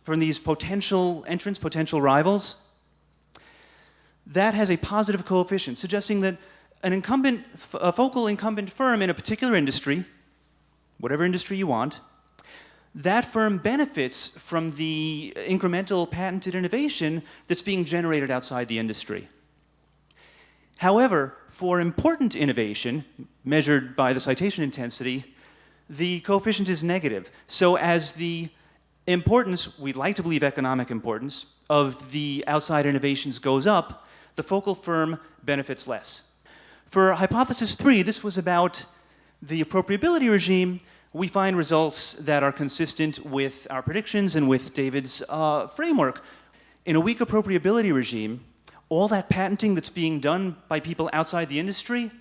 from these potential entrants, potential rivals, that has a positive coefficient, suggesting that a focal incumbent firm in a particular industry, whatever industry you want, that firm benefits from the incremental patented innovation that's being generated outside the industry. However, for important innovation, measured by the citation intensity, the coefficient is negative. So as the importance, we'd like to believe economic importance, of the outside innovations goes up, the focal firm benefits less. For hypothesis 3, this was about the appropriability regime. We find results that are consistent with our predictions and with David's framework. In a weak appropriability regime, all that patenting that's being done by people outside the industry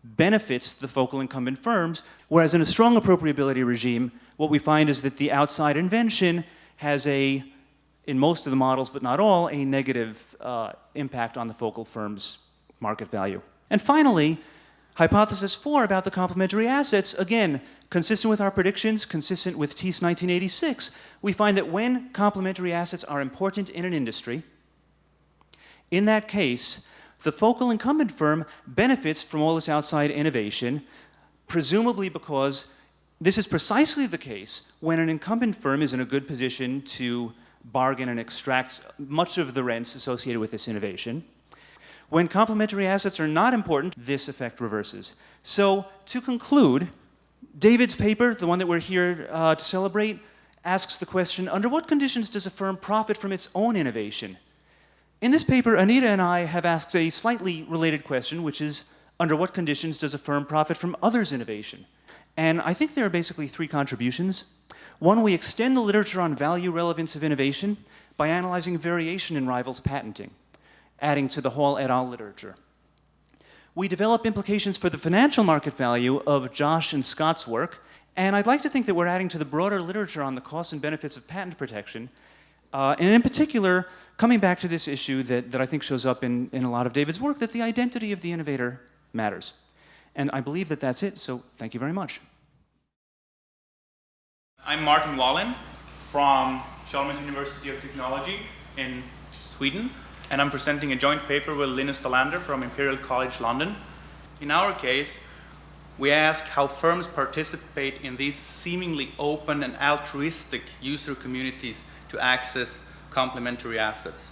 benefits the focal incumbent firms, whereas in a strong appropriability regime, what we find is that the outside invention has in most of the models, but not all, a negative impact on the focal firm's market value. And finally, hypothesis 4 about the complementary assets, again, consistent with our predictions, consistent with Teece 1986, we find that when complementary assets are important in an industry, in that case, the focal incumbent firm benefits from all this outside innovation, presumably because this is precisely the case when an incumbent firm is in a good position to bargain and extract much of the rents associated with this innovation. When complementary assets are not important, this effect reverses. So, to conclude, David's paper, the one that we're here to celebrate, asks the question, under what conditions does a firm profit from its own innovation? In this paper, Anita and I have asked a slightly related question, which is, under what conditions does a firm profit from others' innovation? And I think there are basically 3 contributions. One, we extend the literature on value relevance of innovation by analyzing variation in rivals' patenting, adding to the Hall et al. Literature. We develop implications for the financial market value of Josh and Scott's work, and I'd like to think that we're adding to the broader literature on the costs and benefits of patent protection, and in particular, coming back to this issue that I think shows up in a lot of David's work, that the identity of the innovator matters. And I believe that that's it, so thank you very much. I'm Martin Wallin from Chalmers University of Technology in Sweden, and I'm presenting a joint paper with Linus Dalander from Imperial College London. In our case, we ask how firms participate in these seemingly open and altruistic user communities to access complementary assets.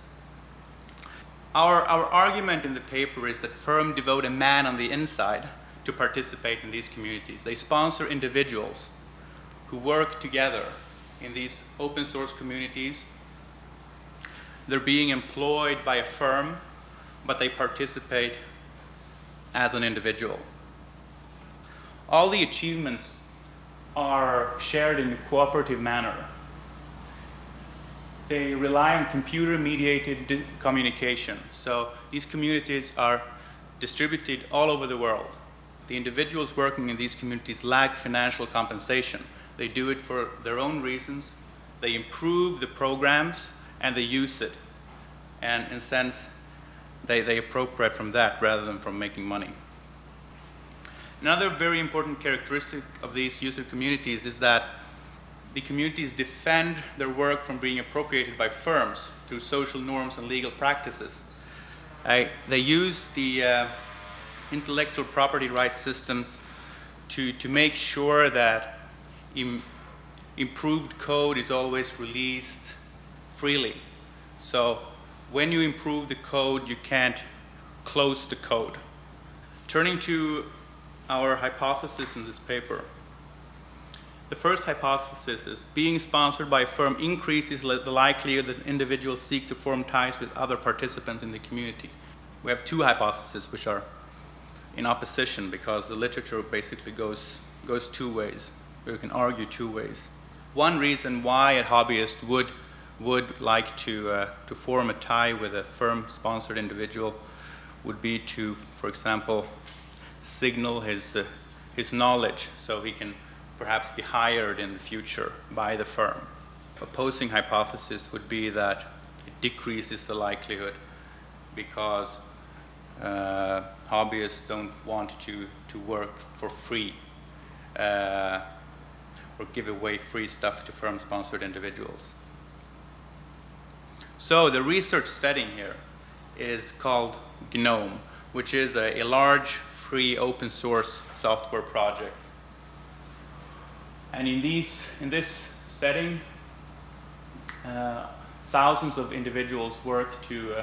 Our argument in the paper is that firms devote a man on the inside to participate in these communities. They sponsor individuals who work together in these open source communities. They're being employed by a firm, but they participate as an individual. All the achievements are shared in a cooperative manner. They rely on computer-mediated communication. So these communities are distributed all over the world. The individuals working in these communities lack financial compensation. They do it for their own reasons. They improve the programs and they use it. And in a sense, they appropriate from that rather than from making money. Another very important characteristic of these user communities is that the communities defend their work from being appropriated by firms through social norms and legal practices. They use the intellectual property rights systems to make sure that improved code is always released freely. So when you improve the code, you can't close the code. Turning to our hypothesis in this paper. The first hypothesis is being sponsored by a firm increases the likelihood that individuals seek to form ties with other participants in the community. We have two hypotheses which are in opposition because the literature basically goes two ways. We can argue two ways. One reason why a hobbyist would like to form a tie with a firm-sponsored individual would be to, for example, signal his knowledge so he can perhaps be hired in the future by the firm. Opposing hypothesis would be that it decreases the likelihood because hobbyists don't want to work for free or give away free stuff to firm-sponsored individuals. So the research setting here is called GNOME, which is a large, free, open-source software project. And in this setting, thousands of individuals work to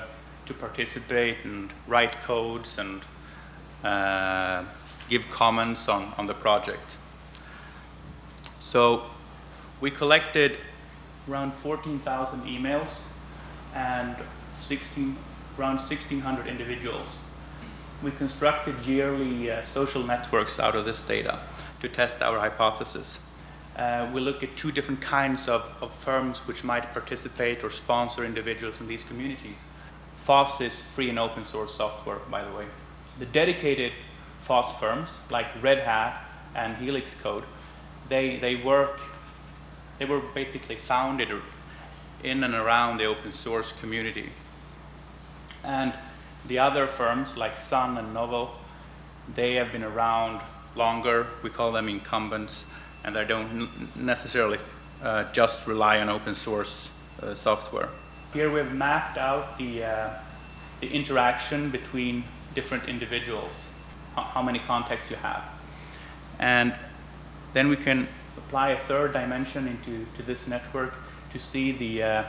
participate and write codes and give comments on the project. So we collected around 14,000 emails and around 1,600 individuals. We constructed yearly social networks out of this data to test our hypothesis. We look at two different kinds of firms which might participate or sponsor individuals in these communities. FOSS is free and open source software, by the way. The dedicated FOSS firms, like Red Hat and Helix Code, they were basically founded in and around the open source community. And the other firms, like Sun and Novo, they have been around longer. We call them incumbents, and they don't necessarily just rely on open source software. Here we've mapped out the interaction between different individuals, how many contacts you have. And then we can apply a third dimension into this network to see the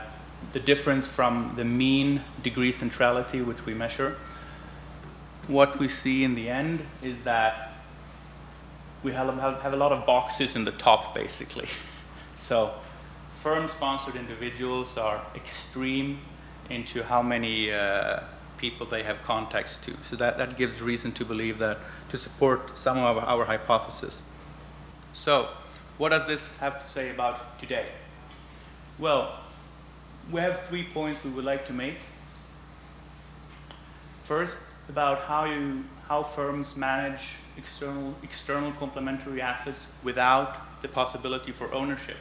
difference from the mean degree centrality, which we measure. What we see in the end is that we have a lot of boxes in the top, basically. So firm-sponsored individuals are extreme into how many people they have contacts to. So that gives reason to believe that, to support some of our hypothesis. So what does this have to say about today? Well, we have 3 points we would like to make. First, about how firms manage external complementary assets without the possibility for ownership.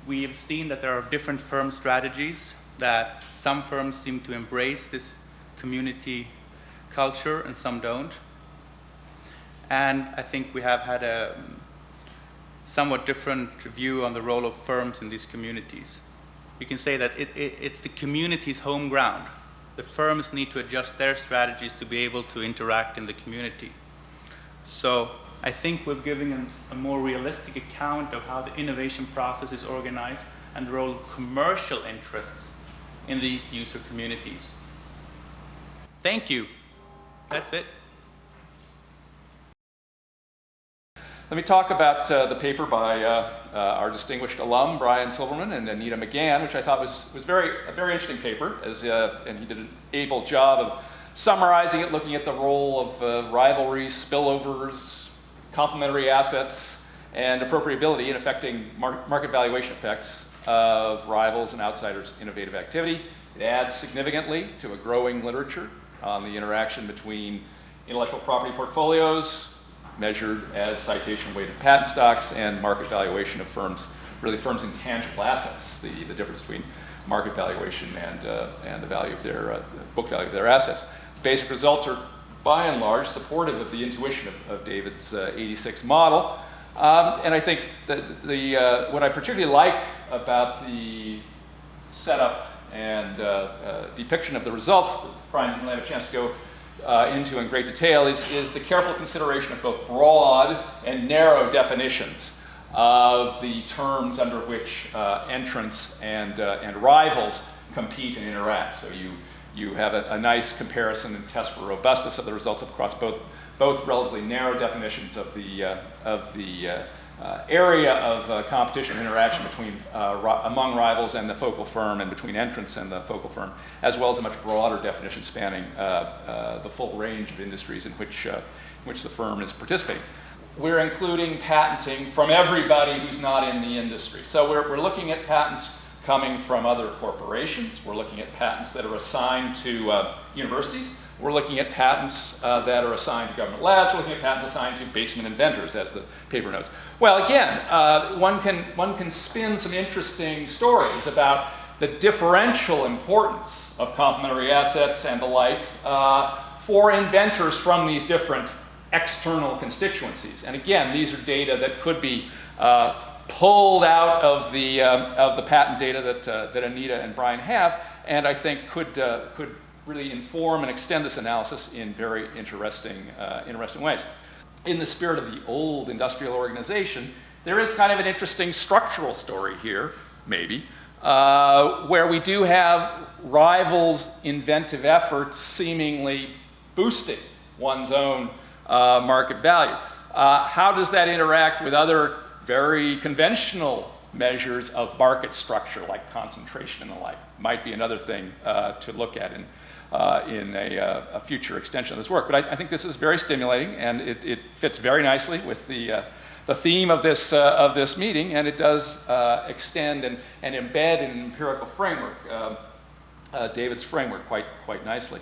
We have seen that there are different firm strategies, that some firms seem to embrace this community culture and some don't. And I think we have had a somewhat different view on the role of firms in these communities. You can say that it's the community's home ground. The firms need to adjust their strategies to be able to interact in the community. So I think we're giving a more realistic account of how the innovation process is organized and the role of commercial interests in these user communities. Thank you. That's it. Let me talk about the paper by our distinguished alum, Brian Silverman, and Anita McGann, which I thought was a very interesting paper, and he did an able job of summarizing it, looking at the role of rivalry, spillovers, complementary assets, and appropriability in affecting market valuation effects of rivals and outsiders' innovative activity. It adds significantly to a growing literature on the interaction between intellectual property portfolios, measured as citation-weighted patent stocks, and market valuation of firms, really firms' intangible assets, the difference between market valuation and the value of their book value of their assets. Basic results are, by and large, supportive of the intuition of David's 86 model. And I think that what I particularly like about the setup and depiction of the results that Brian didn't have a chance to go into in great detail is the careful consideration of both broad and narrow definitions of the terms under which entrants and rivals compete and interact. So you have a nice comparison and test for robustness of the results across both relatively narrow definitions of the area of competition and interaction between among rivals and the focal firm, and between entrants and the focal firm, as well as a much broader definition spanning the full range of industries in which the firm is participating. We're including patenting from everybody who's not in the industry. So we're looking at patents coming from other corporations. We're looking at patents that are assigned to universities. We're looking at patents that are assigned to government labs. We're looking at patents assigned to basement inventors, as the paper notes. Well, again, one can spin some interesting stories about the differential importance of complementary assets and the like for inventors from these different external constituencies. And again, these are data that could be pulled out of the patent data that Anita and Brian have, and I think could really inform and extend this analysis in very interesting ways. In the spirit of the old industrial organization, there is kind of an interesting structural story here, maybe, where we do have rivals' inventive efforts seemingly boosting one's own market value. How does that interact with other very conventional measures of market structure, like concentration and the like? Might be another thing to look at in a future extension of this work. But I think this is very stimulating, and it fits very nicely with the theme of this meeting, and it does extend and embed in an empirical framework, David's framework, quite nicely.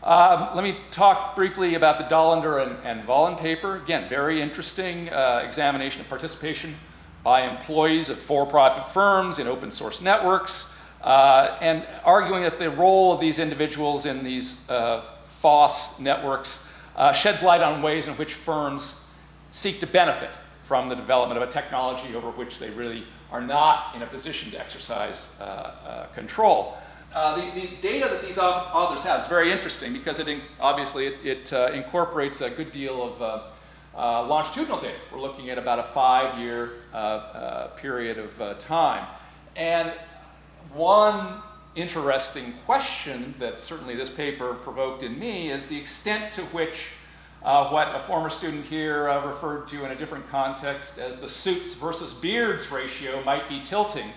Let me talk briefly about the Dollander and Vollen paper. Again, very interesting examination of participation by employees of for-profit firms in open source networks, and arguing that the role of these individuals in these FOSS networks sheds light on ways in which firms seek to benefit from the development of a technology over which they really are not in a position to exercise control. The data that these authors have is very interesting because obviously it incorporates a good deal of longitudinal data. We're looking at about a 5-year period of time. And one interesting question that certainly this paper provoked in me is the extent to which what a former student here referred to in a different context as the suits versus beards ratio might be tilting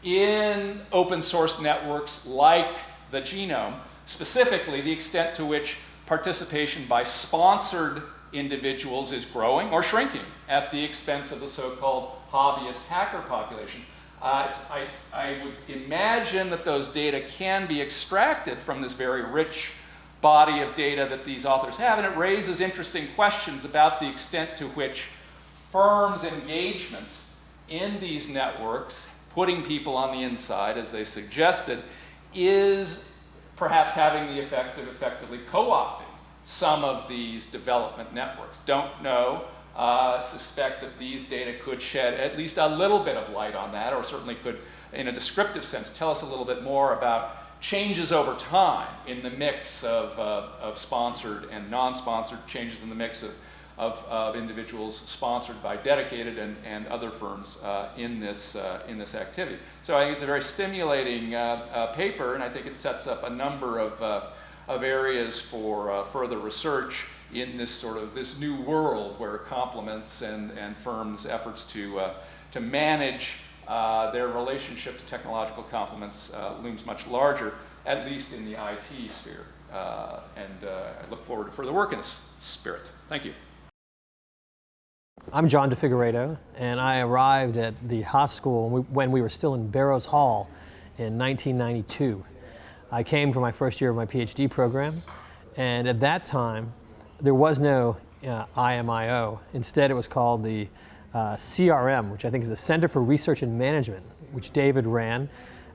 in open source networks like the Genome, specifically the extent to which participation by sponsored individuals is growing or shrinking at the expense of the so-called hobbyist hacker population. I would imagine that those data can be extracted from this very rich body of data that these authors have, and it raises interesting questions about the extent to which firms' engagement in these networks, putting people on the inside, as they suggested, is perhaps having the effect of effectively co-opting some of these development networks. Don't know. Suspect that these data could shed at least a little bit of light on that, or certainly could, in a descriptive sense, tell us a little bit more about changes over time in the mix of sponsored and non-sponsored, changes in the mix of individuals sponsored by dedicated and other firms in this activity. So I think it's a very stimulating paper, and I think it sets up a number of areas for further research in this new world where complements and firms' efforts to manage their relationship to technological complements looms much larger, at least in the IT sphere. I look forward to further work in this spirit. Thank you. I'm John DeFigueiredo, and I arrived at the Haas School when we were still in Barrows Hall in 1992. I came for my first year of my PhD program, and at that time there was no IMIO. Instead, it was called the CRM, which I think is the Center for Research and Management, which David ran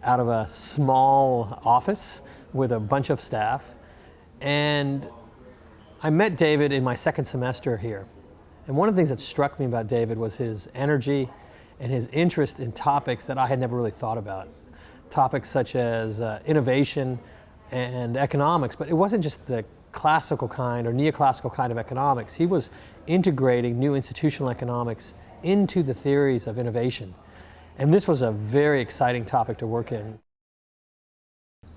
out of a small office with a bunch of staff. And I met David in my second semester here. And one of the things that struck me about David was his energy and his interest in topics that I had never really thought about. Topics such as innovation and economics, but it wasn't just the classical kind or neoclassical kind of economics. He was integrating new institutional economics into the theories of innovation. And this was a very exciting topic to work in.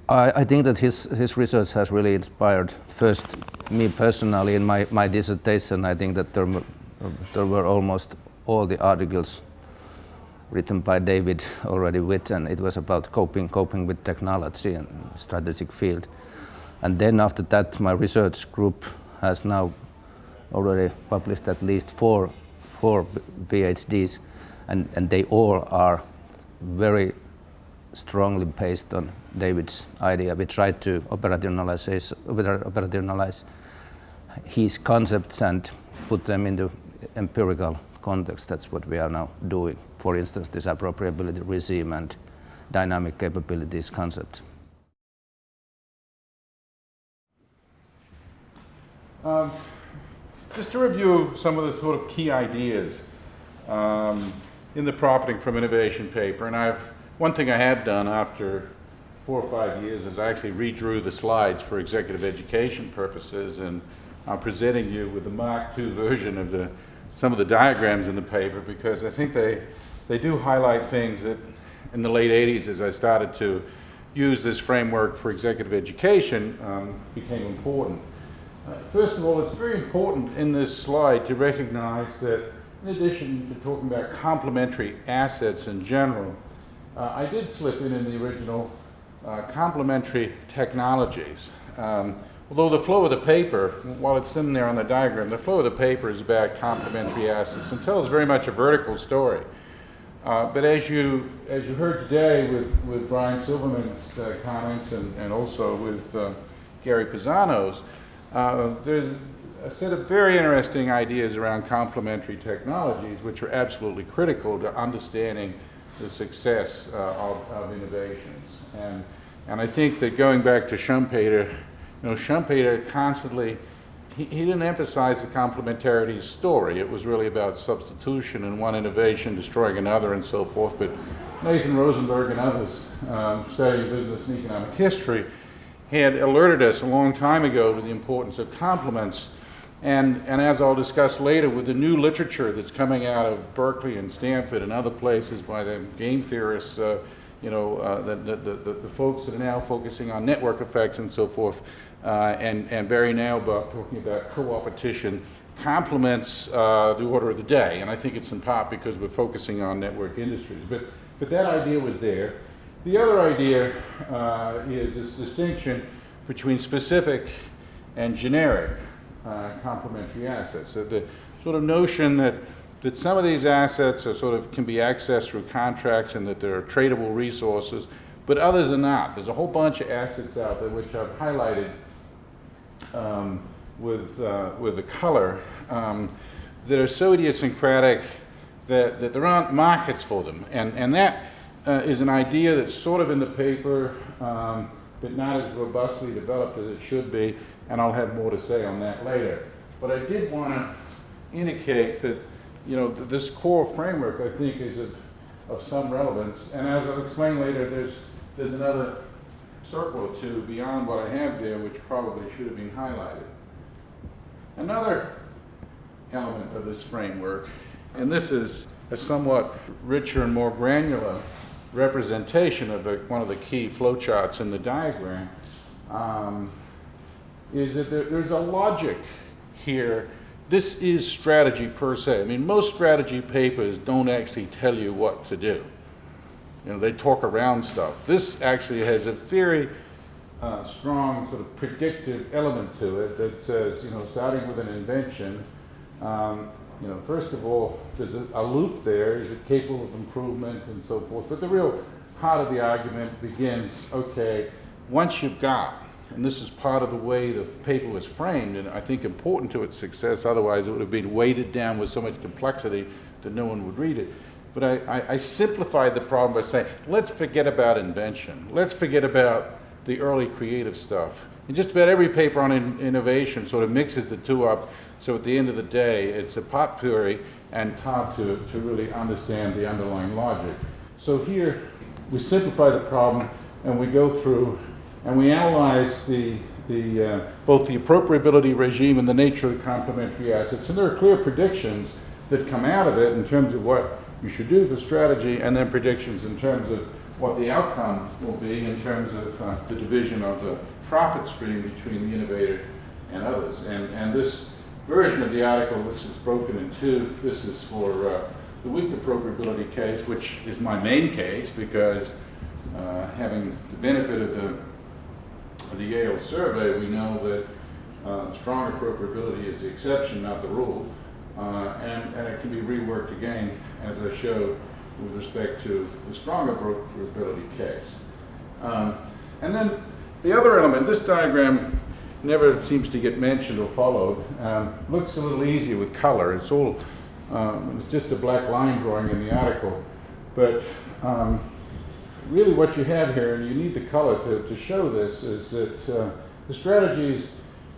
I think that his research has really inspired, first, me personally in my dissertation. I think that there were almost all the articles written by David already written. It was about coping with technology and strategic field. And then after that, my research group has now already published at least four PhDs, and they all are very strongly based on David's idea. We tried to operationalize his concepts and put them into empirical context. That's what we are now doing. For instance, this appropriability regime and dynamic capabilities concept. Just to review some of the sort of key ideas in the Profiting from Innovation paper, and one thing I have done after 4 or 5 years is I actually redrew the slides for executive education purposes, and I'm presenting you with the Mark II version of some of the diagrams in the paper, because I think they do highlight things that in the late 80s, as I started to use this framework for executive education, became important. First of all, it's very important in this slide to recognize that in addition to talking about complementary assets in general, I did slip in the original complementary technologies. Although the flow of the paper, while it's in there on the diagram, the flow of the paper is about complementary assets and tells very much a vertical story. But as you heard today with Brian Silverman's comments and also with Gary Pisano's, there's a set of very interesting ideas around complementary technologies which are absolutely critical to understanding the success of innovations. And I think that going back to Schumpeter, Schumpeter constantly, he didn't emphasize the complementarity story. It was really about substitution and one innovation destroying another and so forth. But Nathan Rosenberg and others studying business and economic history had alerted us a long time ago to the importance of complements. And as I'll discuss later, with the new literature that's coming out of Berkeley and Stanford and other places by the game theorists, the folks that are now focusing on network effects and so forth, and Barry Nailbuff talking about co-opetition, complements the order of the day. And I think it's in part because we're focusing on network industries. But that idea was there. The other idea is this distinction between specific and generic complementary assets. So the sort of notion that some of these assets are can be accessed through contracts and that they're tradable resources, but others are not. There's a whole bunch of assets out there which I've highlighted with the color that are so idiosyncratic that there aren't markets for them. And that is an idea that's sort of in the paper, but not as robustly developed as it should be, and I'll have more to say on that later. But I did want to indicate that this core framework, I think, is of some relevance, and as I'll explain later, there's another circle or two beyond what I have there, which probably should have been highlighted. Another element of this framework, and this is a somewhat richer and more granular representation of one of the key flowcharts in the diagram, is that there's a logic here. This is strategy per se. I mean, most strategy papers don't actually tell you what to do. They talk around stuff. This actually has a very strong sort of predictive element to it that says, starting with an invention, first of all, there's a loop there. Is it capable of improvement and so forth? But the real heart of the argument begins, okay, once you've got, and this is part of the way the paper was framed, and I think important to its success, otherwise it would have been weighted down with so much complexity that no one would read it. But I simplified the problem by saying, let's forget about invention. Let's forget about the early creative stuff. And just about every paper on innovation sort of mixes the two up, so at the end of the day, it's a potpourri and it's hard to really understand the underlying logic. So here, we simplify the problem and we go through and we analyze both the appropriability regime and the nature of the complementary assets. And there are clear predictions that come out of it in terms of what you should do for strategy, and then predictions in terms of what the outcome will be in terms of the division of the profit stream between the innovator and others. And this version of the article, this is broken in two. This is for the weak appropriability case, which is my main case, because having the benefit of the Yale survey, we know that strong appropriability is the exception, not the rule, and it can be reworked again, as I showed with respect to the strong appropriability case. And then the other element, this diagram never seems to get mentioned or followed, looks a little easier with color. It's all, it's just a black line drawing in the article, but really what you have here, and you need the color to show this, is that the strategy is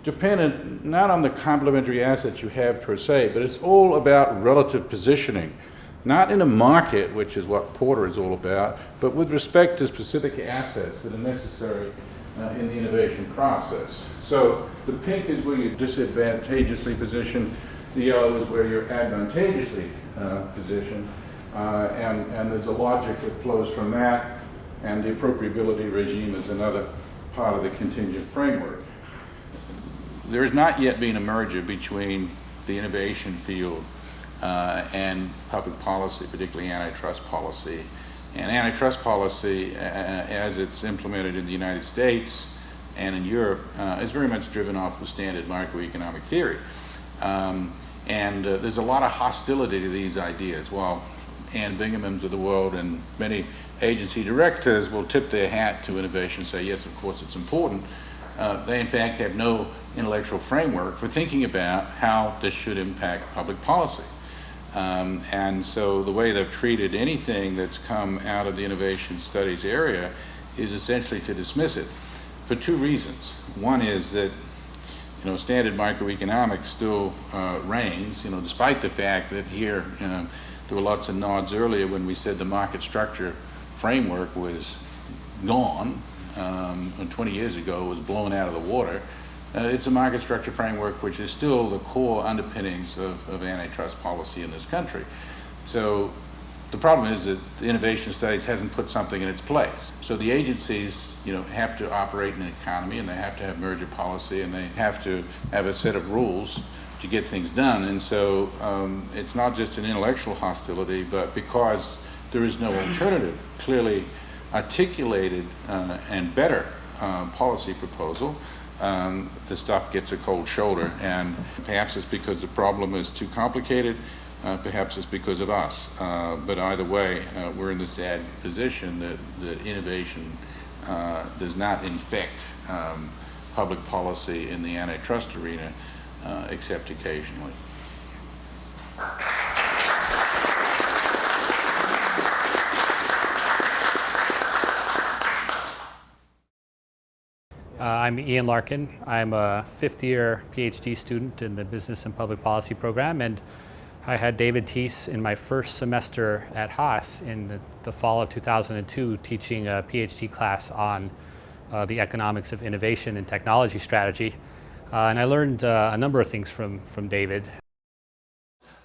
dependent not on the complementary assets you have per se, but it's all about relative positioning. Not in a market, which is what Porter is all about, but with respect to specific assets that are necessary in the innovation process. So the pink is where you're disadvantageously positioned, the yellow is where you're advantageously positioned, and there's a logic that flows from that, and the appropriability regime is another part of the contingent framework. There has not yet been a merger between the innovation field and public policy, particularly antitrust policy. And antitrust policy, as it's implemented in the United States and in Europe, is very much driven off the standard macroeconomic theory. And there's a lot of hostility to these ideas. While Ann Bingham's of the world and many agency directors will tip their hat to innovation and say, yes, of course it's important, they in fact have no intellectual framework for thinking about how this should impact public policy. And so the way they've treated anything that's come out of the innovation studies area is essentially to dismiss it for two reasons. One is that standard microeconomics still reigns, despite the fact that here there were lots of nods earlier when we said the market structure framework was gone, and 20 years ago was blown out of the water. It's a market structure framework which is still the core underpinnings of antitrust policy in this country. So the problem is that the innovation studies hasn't put something in its place. So the agencies, have to operate in an economy, and they have to have merger policy, and they have to have a set of rules to get things done. And so it's not just an intellectual hostility, but because there is no alternative, clearly articulated and better policy proposal, the stuff gets a cold shoulder, and perhaps it's because the problem is too complicated, perhaps it's because of us. But either way, we're in the sad position that innovation does not infect public policy in the antitrust arena, except occasionally. I'm Ian Larkin. I'm a fifth-year PhD student in the Business and Public Policy program, and I had David Teece in my first semester at Haas in the fall of 2002 teaching a PhD class on the economics of innovation and technology strategy. And I learned a number of things from David.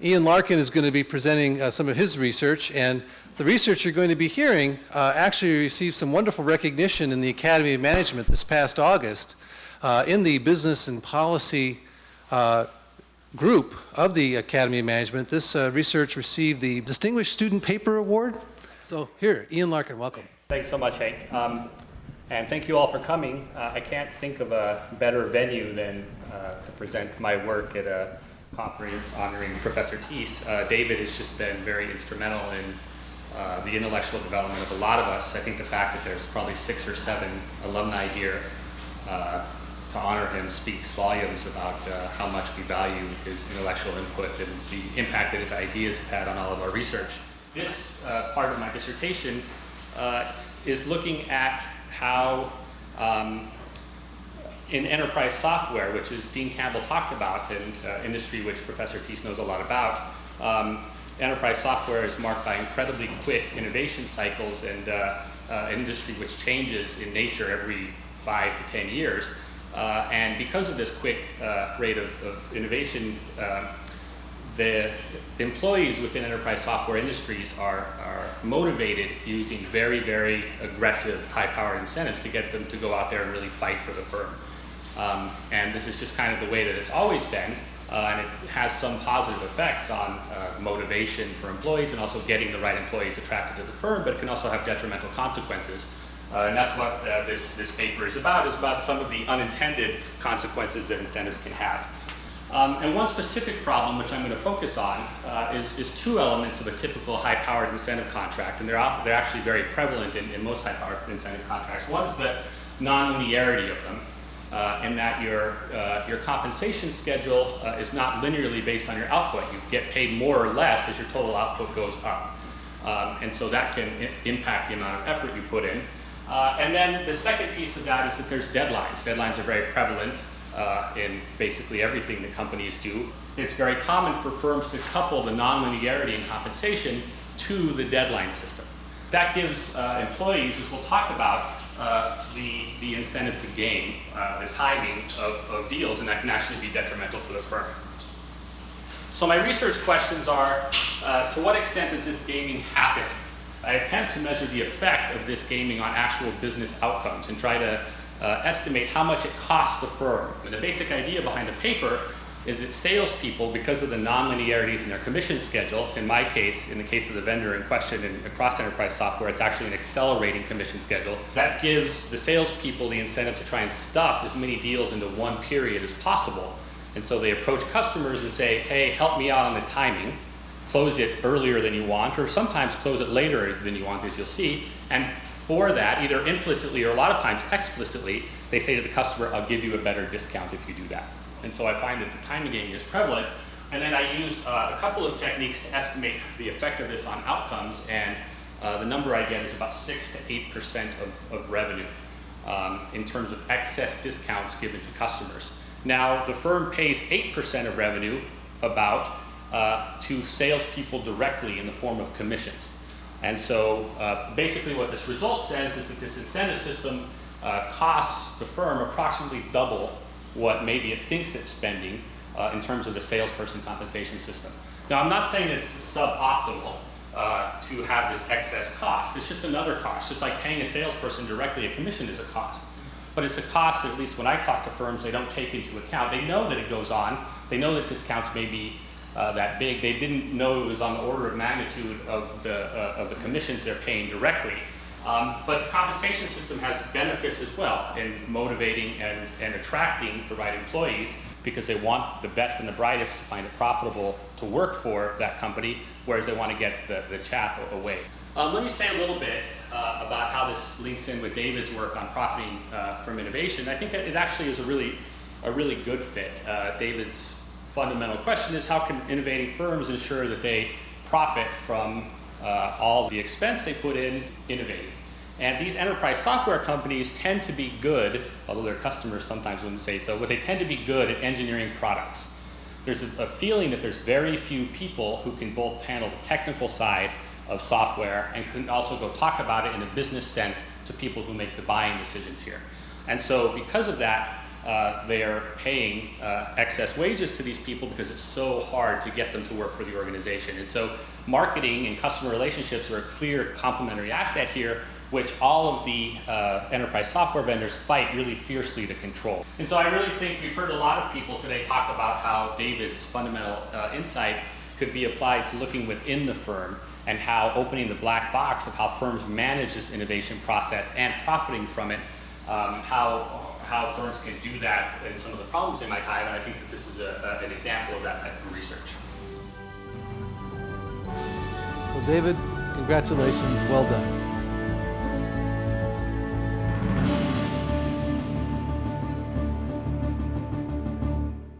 Ian Larkin is going to be presenting some of his research, and the research you're going to be hearing actually received some wonderful recognition in the Academy of Management this past August. In the Business and Policy group of the Academy of Management, this research received the Distinguished Student Paper Award. So here, Ian Larkin, welcome. Thanks so much, Hank. And thank you all for coming. I can't think of a better venue than to present my work at a conference honoring Professor Teece. David has just been very instrumental in the intellectual development of a lot of us. I think the fact that there's probably 6 or 7 alumni here to honor him speaks volumes about how much we value his intellectual input and the impact that his ideas have had on all of our research. This part of my dissertation is looking at how in enterprise software, which is Dean Campbell talked about, an industry which Professor Teece knows a lot about, enterprise software is marked by incredibly quick innovation cycles and an industry which changes in nature every 5 to 10 years. And because of this quick rate of innovation, the employees within enterprise software industries are motivated using very, very aggressive, high-powered incentives to get them to go out there and really fight for the firm. And this is just kind of the way that it's always been, and it has some positive effects on motivation for employees and also getting the right employees attracted to the firm, but it can also have detrimental consequences. And that's what this paper is about some of the unintended consequences that incentives can have. And one specific problem, which I'm going to focus on, is 2 elements of a typical high-powered incentive contract, and they're actually very prevalent in most high-powered incentive contracts. One is the non-linearity of them, in that your compensation schedule is not linearly based on your output. You get paid more or less as your total output goes up. And so that can impact the amount of effort you put in. And then the second piece of that is that there's deadlines. Deadlines are very prevalent in basically everything that companies do. It's very common for firms to couple the non-linearity in compensation to the deadline system. That gives employees, as we'll talk about, the incentive to gain the timing of deals, and that can actually be detrimental to the firm. So my research questions are, to what extent does this gaming happen? I attempt to measure the effect of this gaming on actual business outcomes and try to estimate how much it costs the firm. And the basic idea behind the paper is that salespeople, because of the non-linearities in their commission schedule, in my case, in the case of the vendor in question and across enterprise software, it's actually an accelerating commission schedule. That gives the salespeople the incentive to try and stuff as many deals into one period as possible. And so they approach customers and say, hey, help me out on the timing. Close it earlier than you want, or sometimes close it later than you want, as you'll see. And for that, either implicitly or a lot of times explicitly, they say to the customer, I'll give you a better discount if you do that. And so I find that the timing gaming is prevalent. And then I use a couple of techniques to estimate the effect of this on outcomes. And the number I get is about 6 to 8% of revenue in terms of excess discounts given to customers. Now, the firm pays 8% of revenue about to salespeople directly in the form of commissions. And so basically what this result says is that this incentive system costs the firm approximately double what maybe it thinks it's spending in terms of the salesperson compensation system. Now, I'm not saying that it's suboptimal to have this excess cost. It's just another cost. Just like paying a salesperson directly a commission is a cost. But it's a cost that, at least when I talk to firms, they don't take into account. They know that it goes on. They know that discounts may be that big. They didn't know it was on the order of magnitude of the commissions they're paying directly. But the compensation system has benefits as well in motivating and attracting the right employees, because they want the best and the brightest to find it profitable to work for that company, whereas they want to get the chaff away. Let me say a little bit about how this links in with David's work on profiting from innovation. I think it actually is a really good fit. David's fundamental question is, how can innovating firms ensure that they profit from all the expense they put in innovating? And these enterprise software companies tend to be good, although their customers sometimes wouldn't say so, but they tend to be good at engineering products. There's a feeling that there's very few people who can both handle the technical side of software and can also go talk about it in a business sense to people who make the buying decisions here. And so because of that, they are paying excess wages to these people because it's so hard to get them to work for the organization. And so marketing and customer relationships are a clear complementary asset here, which all of the enterprise software vendors fight really fiercely to control. And so I really think we've heard a lot of people today talk about how David's fundamental insight could be applied to looking within the firm and how opening the black box of how firms manage this innovation process and profiting from it, how firms can do that and some of the problems they might have, and I think that this is an example of that type of research. So David, congratulations, well done.